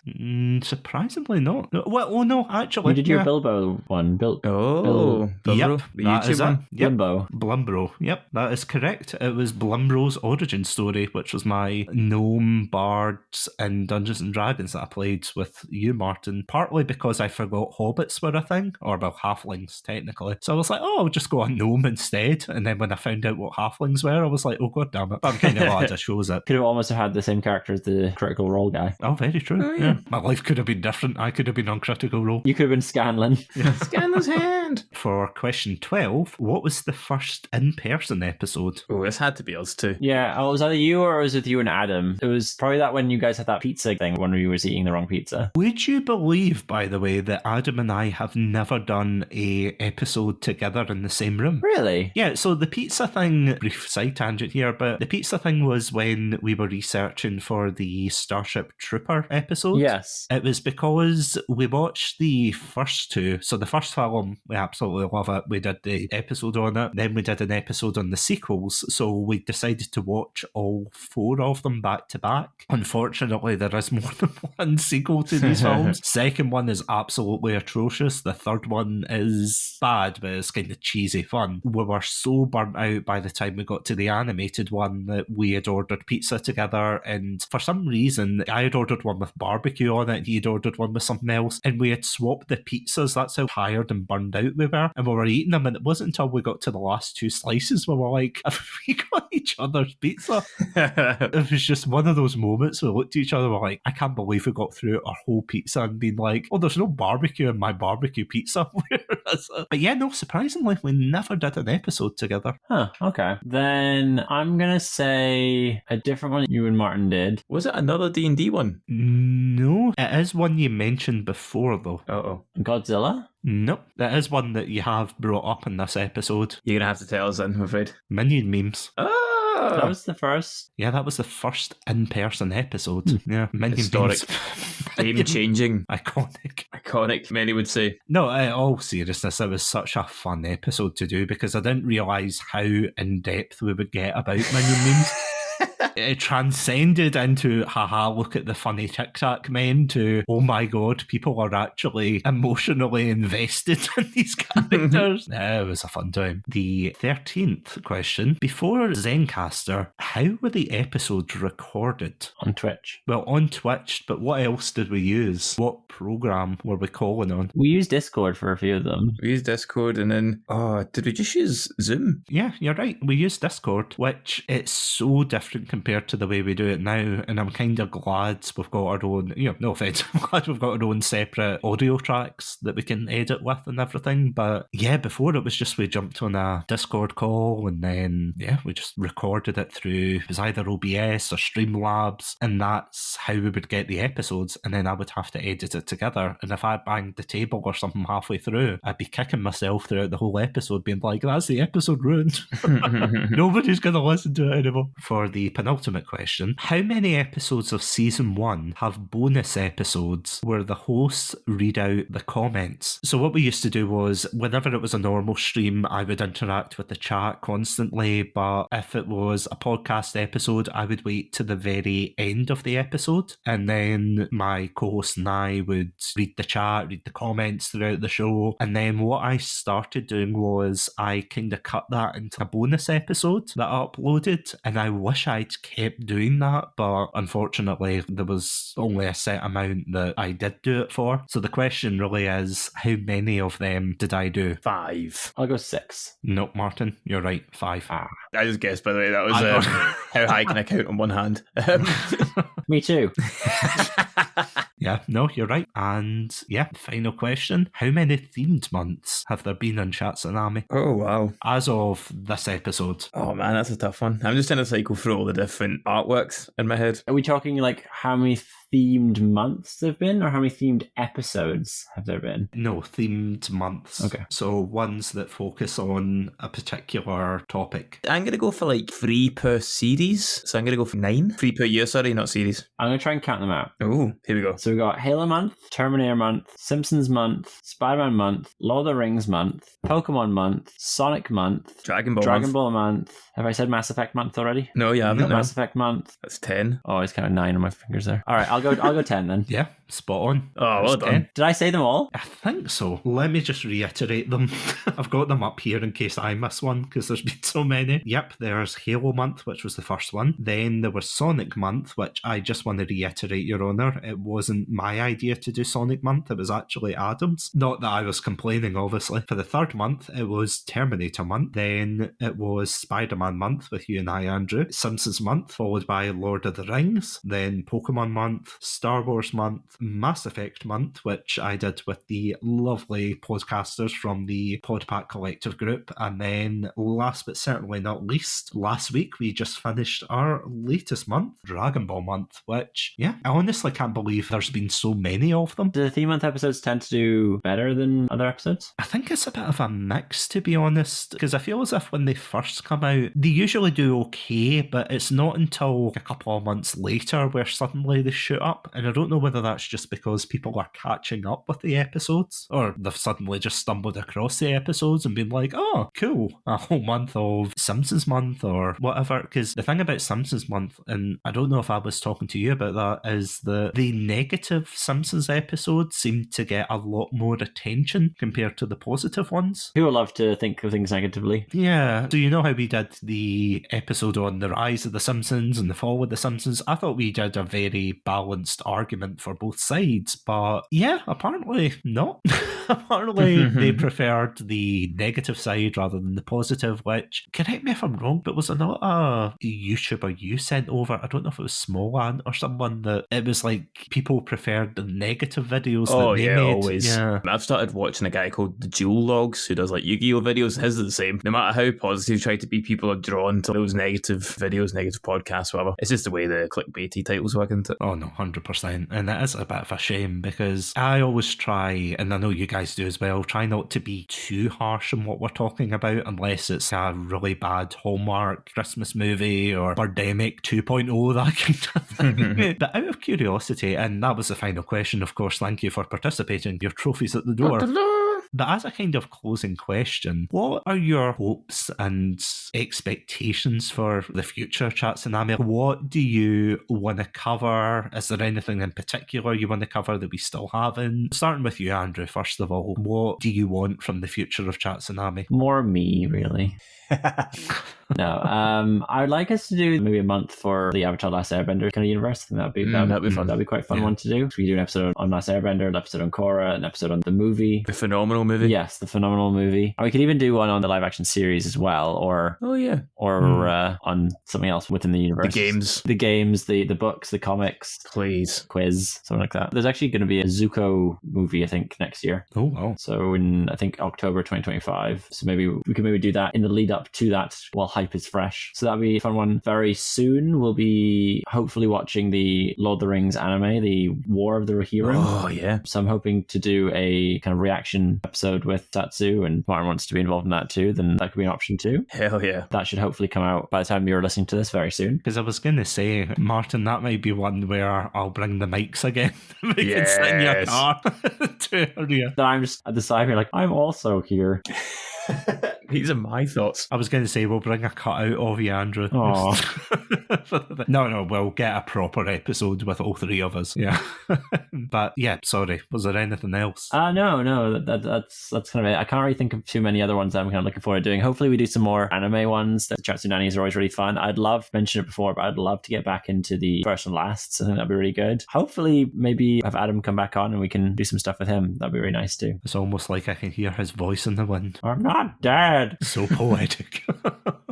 Surprisingly not. Well, oh no, actually. You did your Bilbo one. Bilbo. Yep, The that YouTube is one. it. Yep. Blimbo. Blumbro. Yep, that is correct. It was Blumbro's origin story, which was my gnome bards in Dungeons and Dragons that I played with you, Martin, partly because I forgot hobbits were a thing, or well, halflings technically. So I was like, oh, I'll just go a gnome instead. And then when I found out what halflings were, I was like, oh, god damn it. I'm kind of glad I chose it. Could have almost have had the same character as the Critical Role guy. Oh, very true. Oh, yeah. My life could have been different. I could have been on Critical Role. You could have been Scanlan. Scanlan's hand. For question 12, what was the first in-person episode? Oh, this had to be us too. Yeah, it was either you or it was with you and Adam. It was probably that when you guys had that pizza thing when we were eating the wrong pizza. Would you believe, by the way, that Adam and I have never done a episode together in the same room? Really? Yeah, so the pizza thing, brief side tangent here, but the pizza thing was when we were researching for the Starship Trooper episode. Yes. It was because we watched the first two. So the first film, we absolutely love it. We did the episode on it. Then we did an episode on the sequels. So we decided to watch all 4 of them back to back. Unfortunately, there is more than one sequel to these films. Second one is is absolutely atrocious. The third one is bad, but it's kind of cheesy fun. We were so burnt out by the time we got to the animated one that we had ordered pizza together, and for some reason I had ordered one with barbecue on it and he'd ordered one with something else, and we had swapped the pizzas. That's how tired and burned out we were, and we were eating them, and it wasn't until we got to the last two slices we were like, have we got each other's pizza? It was just one of those moments we looked at each other and were like, I can't believe we got through our whole pizza and been like, oh, there's no barbecue in my barbecue pizza. Where is it? But yeah, no, surprisingly, we never did an episode together. Huh, okay. Then I'm going to say a different one you and Martin did. Was it another D&D one? No, it is one you mentioned before, though. Uh-oh. Godzilla? Nope, it is one that you have brought up in this episode. You're going to have to tell us then, I'm afraid. Minion memes. That was the first. Yeah, that was the first in-person episode. Yeah, Minion Historic. Game-changing. Iconic, many would say. No, in all seriousness, it was such a fun episode to do because I didn't realise how in-depth we would get about Minion memes. It transcended into, haha, look at the funny Tic Tac men, to, oh my god, people are actually emotionally invested in these characters. It was a fun time. The 13th question, before Zencaster, how were the episodes recorded? On Twitch. Well, on Twitch, but what else did we use? What program were we calling on? We used Discord for a few of them. We used Discord and then, did we just use Zoom? Yeah, you're right. We used Discord, which it's so different compared to the way we do it now, and I'm kind of glad we've got our own, no offense, I'm glad we've got our own separate audio tracks that we can edit with and everything. But yeah, before it was just we jumped on a Discord call and then, we just recorded it through, it was either OBS or Streamlabs, and that's how we would get the episodes, and then I would have to edit it together. And if I banged the table or something halfway through, I'd be kicking myself throughout the whole episode, being like, that's the episode ruined. Nobody's going to listen to it anymore. For the penultimate question, how many episodes of season 1 have bonus episodes where the hosts read out the comments? So what we used to do was, whenever it was a normal stream, I would interact with the chat constantly, but if it was a podcast episode, I would wait to the very end of the episode, and then my co-host and I would read the chat, read the comments throughout the show, and then what I started doing was I kind of cut that into a bonus episode that I uploaded, and I wish I'd kept doing that, but unfortunately there was only a set amount that I did do it for. So the question really is, how many of them did I do? 5. I'll go 6. Nope, Martin, you're right, 5. I just guessed, by the way, that was how high can I count on one hand? Me too. Yeah, no, you're right. And yeah, final question. How many themed months have there been on Chatsunami? Oh, wow. As of this episode. Oh, man, that's a tough one. I'm just trying to cycle through all the different artworks in my head. Are we talking like how many themed months there have been, or how many themed episodes have there been? No, themed months. Okay. So ones that focus on a particular topic. I'm going to go for like 3 per series. So I'm going to go for 9. 3 per year, sorry, not series. I'm going to try and count them out. Oh, here we go. So we got Halo month, Terminator month, Simpsons month, Spider-Man month, Lord of the Rings month, Pokemon month, Sonic month, Dragon Ball month. Have I said Mass Effect month already? No, you haven't. No. Mass Effect month. That's 10. Oh, it's kind of 9 on my fingers there. All right, I'll go 10 then. Yeah, spot on. Oh, well done. 10. Did I say them all? I think so. Let me just reiterate them. I've got them up here in case I miss one, because there's been so many. Yep, there's Halo month, which was the first one. Then there was Sonic month, which I just want to reiterate, Your Honour. It wasn't my idea to do Sonic month. It was actually Adam's. Not that I was complaining, obviously. For the third month, it was Terminator month. Then it was Spider-Man month with you and I, Andrew. Simpsons month, followed by Lord of the Rings. Then Pokemon month, Star Wars month, Mass Effect month, which I did with the lovely podcasters from the Podpack Collective group. And then last but certainly not least, last week we just finished our latest month, Dragon Ball month, which, yeah, I honestly can't believe there's been so many of them. Do the theme month episodes tend to do better than other episodes? I think it's a bit of a mix, to be honest, because I feel as if when they first come out, they usually do okay, but it's not until a couple of months later where suddenly they shoot up. And I don't know whether that's just because people are catching up with the episodes, or they've suddenly just stumbled across the episodes and been like, oh, cool, a whole month of Simpsons month or whatever. Because the thing about Simpsons month, and I don't know if I was talking to you about that, is the negative Simpsons episodes seem to get a lot more attention compared to the positive ones. People love to think of things negatively. Yeah. Do you know how we did the episode on the rise of the Simpsons and the fall of the Simpsons? I thought we did a very balanced argument for both sides, but yeah, apparently not. Apparently they preferred the negative side rather than the positive, which, correct me if I'm wrong, but was there not a YouTuber you sent over? I don't know if it was Smolan or someone, that it was like people preferred the negative videos that they made. Always. Yeah. I've started watching a guy called the Jewel Logs who does like Yu-Gi-Oh videos. His is the same. No matter how positive you try to be, people are drawn to those negative videos, negative podcasts, whatever. It's just the way the clickbaity titles work, isn't it? Oh no, 100%. And that is a bit of a shame, because I always try, and I know you guys do as well, try not to be too harsh on what we're talking about unless it's a really bad Hallmark Christmas movie or Birdemic 2.0, that kind of thing. But out of curiosity, and that was the final question, of course, thank you for participating. Your trophy's at the door. But as a kind of closing question, what are your hopes and expectations for the future, Chatsunami? What do you want to cover? Is there anything in particular you want to cover that we still haven't? Starting with you, Andrew, first of all, what do you want from the future of Chatsunami? More me, really. No, I'd like us to do maybe a month for the Avatar Last Airbender kind of universe. I think that'd be fun. That'd be quite a fun one to do. So we do an episode on Last Airbender, an episode on Korra, an episode on the movie. The phenomenal movie? Yes, the phenomenal movie. And we could even do one on the live action series as well, or on something else within the universe. The games, the books, the comics. Please. Quiz, something like that. There's actually going to be a Zuko movie, I think, next year. Oh, wow. So in, I think, October 2025. So maybe we could maybe do that in the lead up to that while hype is fresh. So that'll be a fun one. Very soon we'll be hopefully watching the Lord of the Rings anime, the War of the Rohirrim. Oh, yeah. So I'm hoping to do a kind of reaction episode with Tatsu, and Martin wants to be involved in that too, then that could be an option too. Hell yeah. That should hopefully come out by the time you're listening to this very soon. Because I was going to say, Martin, that might be one where I'll bring the mics again. We can sit in your car to you. Then I'm just at the side here like, I'm also here. These are my thoughts. I was going to say, we'll bring a cutout of you, Andrew. No, we'll get a proper episode with all three of us. Yeah. But yeah, sorry. Was there anything else? No. That's kind of it. I can't really think of too many other ones that I'm kind of looking forward to doing. Hopefully we do some more anime ones. The Chatsunami are always really fun. I'd love, mentioned it before, but I'd love to get back into the first and lasts. I think that'd be really good. Hopefully maybe have Adam come back on and we can do some stuff with him. That'd be really nice too. It's almost like I can hear his voice in the wind. I'm not dead. So poetic.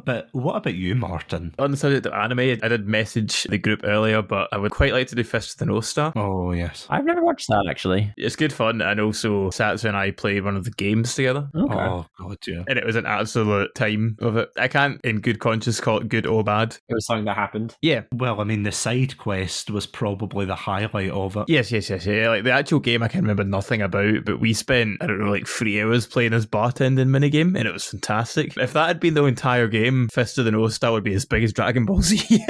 But what about you, Martin? On the subject of anime, I did message the group earlier, but I would quite like to do Fist of the North Star. Oh, yes. I've never watched that, actually. It's good fun, and also Satsu and I played one of the games together. Okay. Oh, God, yeah. And it was an absolute time of it. I can't, in good conscience, call it good or bad. It was something that happened. Yeah. Well, I mean, the side quest was probably the highlight of it. Yes. Yeah. Like, the actual game I can remember nothing about, but we spent, I don't know, like 3 hours playing as bartending minigame, and it was fantastic. If that had been the entire game, Fist of the North Star would be as big as Dragon Ball Z.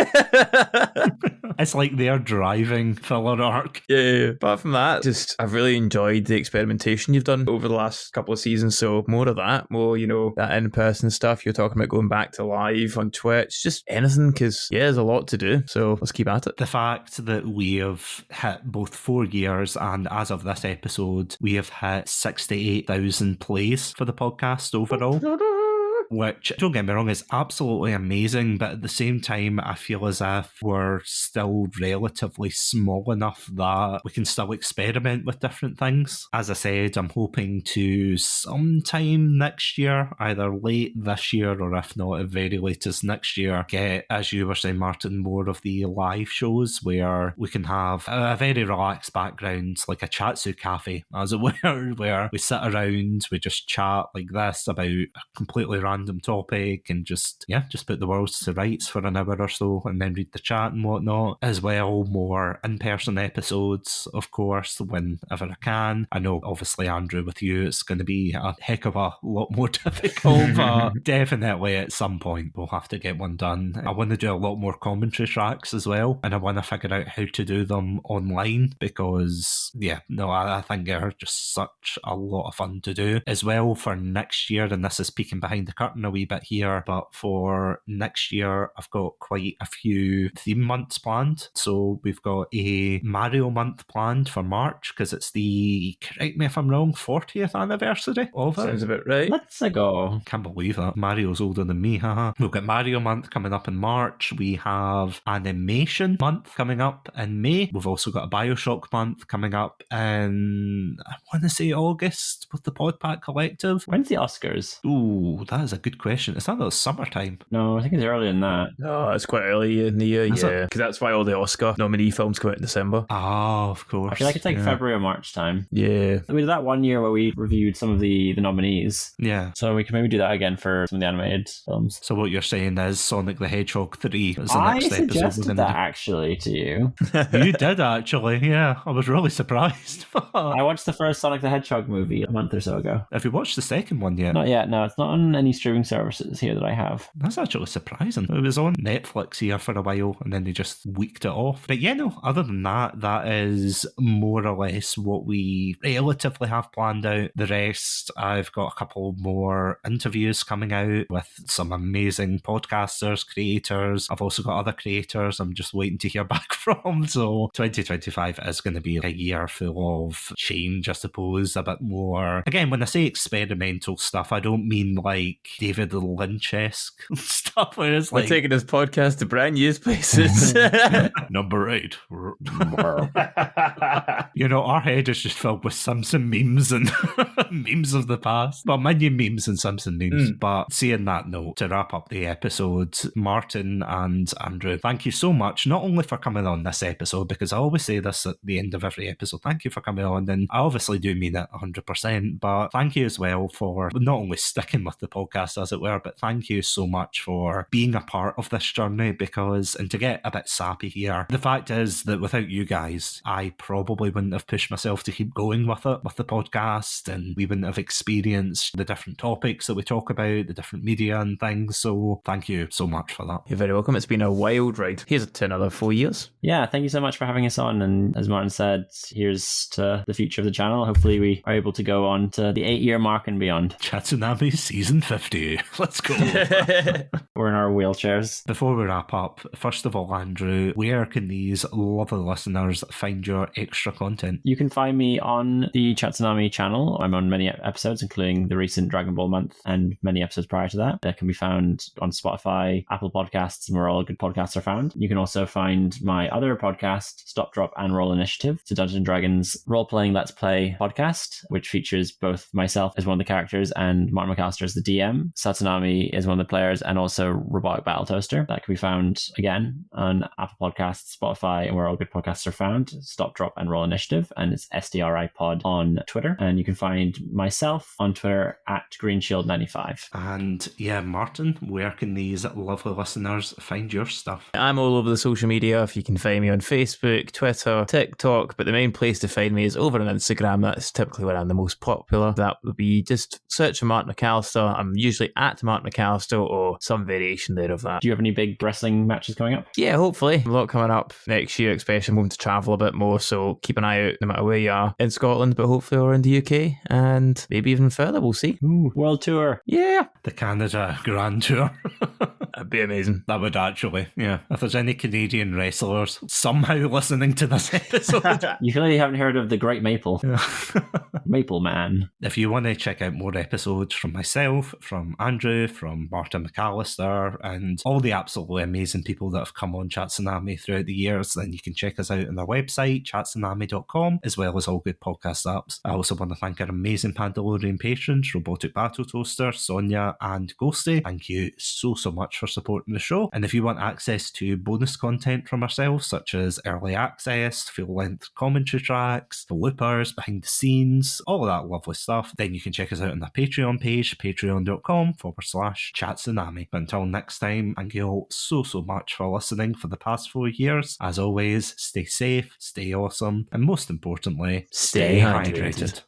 It's like their driving filler arc. Yeah. Apart from that, I've really enjoyed the experimentation you've done over the last couple of seasons. So more of that, more, that in-person stuff. You're talking about going back to live on Twitch, just anything, because there's a lot to do. So let's keep at it. The fact that we have hit both 4 years and as of this episode, we have hit 68,000 plays for the podcast overall. Which, don't get me wrong, is absolutely amazing, but at the same time, I feel as if we're still relatively small enough that we can still experiment with different things. As I said, I'm hoping to sometime next year, either late this year or if not, at very latest next year, get, as you were saying, Martin, more of the live shows where we can have a very relaxed background, like a Chatsu cafe, as it were, where we sit around, we just chat like this about a completely random random topic and just put the worlds to rights for an hour or so and then read the chat and whatnot. As well, more in-person episodes, of course, whenever I can. I know, obviously, Andrew, with you, it's going to be a heck of a lot more difficult, but definitely at some point we'll have to get one done. I want to do a lot more commentary tracks as well, and I want to figure out how to do them online because, I think they're just such a lot of fun to do. As well, for next year, and this is peeking behind the curtain a wee bit here, but for next year, I've got quite a few theme months planned. So we've got a Mario month planned for March because it's the, correct me if I'm wrong, 40th anniversary of it. Sounds about right. Let's go. Can't believe that. Mario's older than me, haha. We've got Mario month coming up in March. We have Animation month coming up in May. We've also got a Bioshock month coming up in, I want to say August with the Podpack Collective. When's the Oscars? Ooh, that is a good question. Is that the summertime? No, I think it's earlier than that. No, it's quite early in the year, Is yeah. Because that's why all the Oscar nominee films come out in December. Ah, of course. I feel like it's like February or March time. Yeah. We did that one year where we reviewed some of the nominees. Yeah. So we can maybe do that again for some of the animated films. So what you're saying is Sonic the Hedgehog 3 is the I next episode we're suggested going that to actually to you. do. You did actually, yeah. I was really surprised. I watched the first Sonic the Hedgehog movie a month or so ago. Have you watched the second one yet? Not yet, no. It's not on any streaming services here that I have. That's actually surprising. It was on Netflix here for a while and then they just weeked it off. But yeah, no, other than that, that is more or less what we relatively have planned out. The rest, I've got a couple more interviews coming out with some amazing podcasters, creators. I've also got other creators I'm just waiting to hear back from. So 2025 is going to be a year full of change, I suppose, a bit more. Again, when I say experimental stuff, I don't mean like David Lynch-esque stuff where it's We're like taking this podcast to brand new places. number 8. You know, our head is just filled with Simpson memes and memes of the past. Well, minion memes and Simpson memes. But saying that note, to wrap up the episode, Martin and Andrew, thank you so much, not only for coming on this episode, because I always say this at the end of every episode, thank you for coming on, and I obviously do mean it 100%, but thank you as well for not only sticking with the podcast, as it were, but thank you so much for being a part of this journey, because, and to get a bit sappy here, the fact is that without you guys, I probably wouldn't have pushed myself to keep going with it, with the podcast, and we wouldn't have experienced the different topics that we talk about, the different media and things, so thank you so much for that. You're very welcome. It's been a wild ride. Here's to another 4 years. Yeah, thank you so much for having us on. And as Martin said, here's to the future of the channel. Hopefully we are able to go on to the 8-year mark and beyond. Chatsunami season 50. Let's go. We're in our wheelchairs. Before we wrap up, first of all, Andrew, where can these lovely listeners find your extra content? You can find me on the Chatsunami channel. I'm on many episodes, including the recent Dragon Ball month and many episodes prior to that. That can be found on Spotify, Apple Podcasts, and where all good podcasts are found. You can also find my other podcast, Stop, Drop, and Roll Initiative. It's a Dungeons & Dragons role-playing Let's Play podcast, which features both myself as one of the characters and Martin McAllister as the DM. Satsunami is one of the players, and also Robotic Battle Toaster. That can be found, again, on Apple Podcasts, Spotify, and where all good podcasts are found. Stop, Drop, and Roll Initiative, and it's SDRI Pod on Twitter. And you can find myself on Twitter at GreenShield95. And yeah, Martin, where can these lovely listeners find your stuff? I'm all over the social media. If you can find me on Facebook, Twitter, TikTok, but the main place to find me is over on Instagram. That's typically where I'm the most popular. That would be just search for Martin McAllister. I'm usually at Martin McAllister or some variation there of that. Do you have any big wrestling matches coming up? Yeah, hopefully. A lot coming up next year, especially I'm going to travel a bit more, so keep an eye out no matter where you are in Scotland, but hopefully around the UK and maybe even further. We'll see. Ooh, world tour. Yeah. The Canada Grand Tour. That'd be amazing. That would actually, yeah. If there's any Canadian wrestlers somehow listening to this episode. You clearly haven't heard of the Great Maple. Maple Man. If you want to check out more episodes from myself, from Andrew, from Martin McAllister, and all the absolutely amazing people that have come on Chatsunami throughout the years, then you can check us out on our website, chatsunami.com, as well as all good podcast apps. I also want to thank our amazing Pandalorian patrons, Robotic Battle Toaster, Sonia, and Ghostie. Thank you so much for for supporting the show. And if you want access to bonus content from ourselves, such as early access, full-length commentary tracks, the loopers, behind the scenes, all of that lovely stuff, then you can check us out on the Patreon page, patreon.com/Chatsunami. But until next time, thank you all so much for listening for the past 4 years. As always, stay safe, stay awesome, and most importantly, Stay hydrated.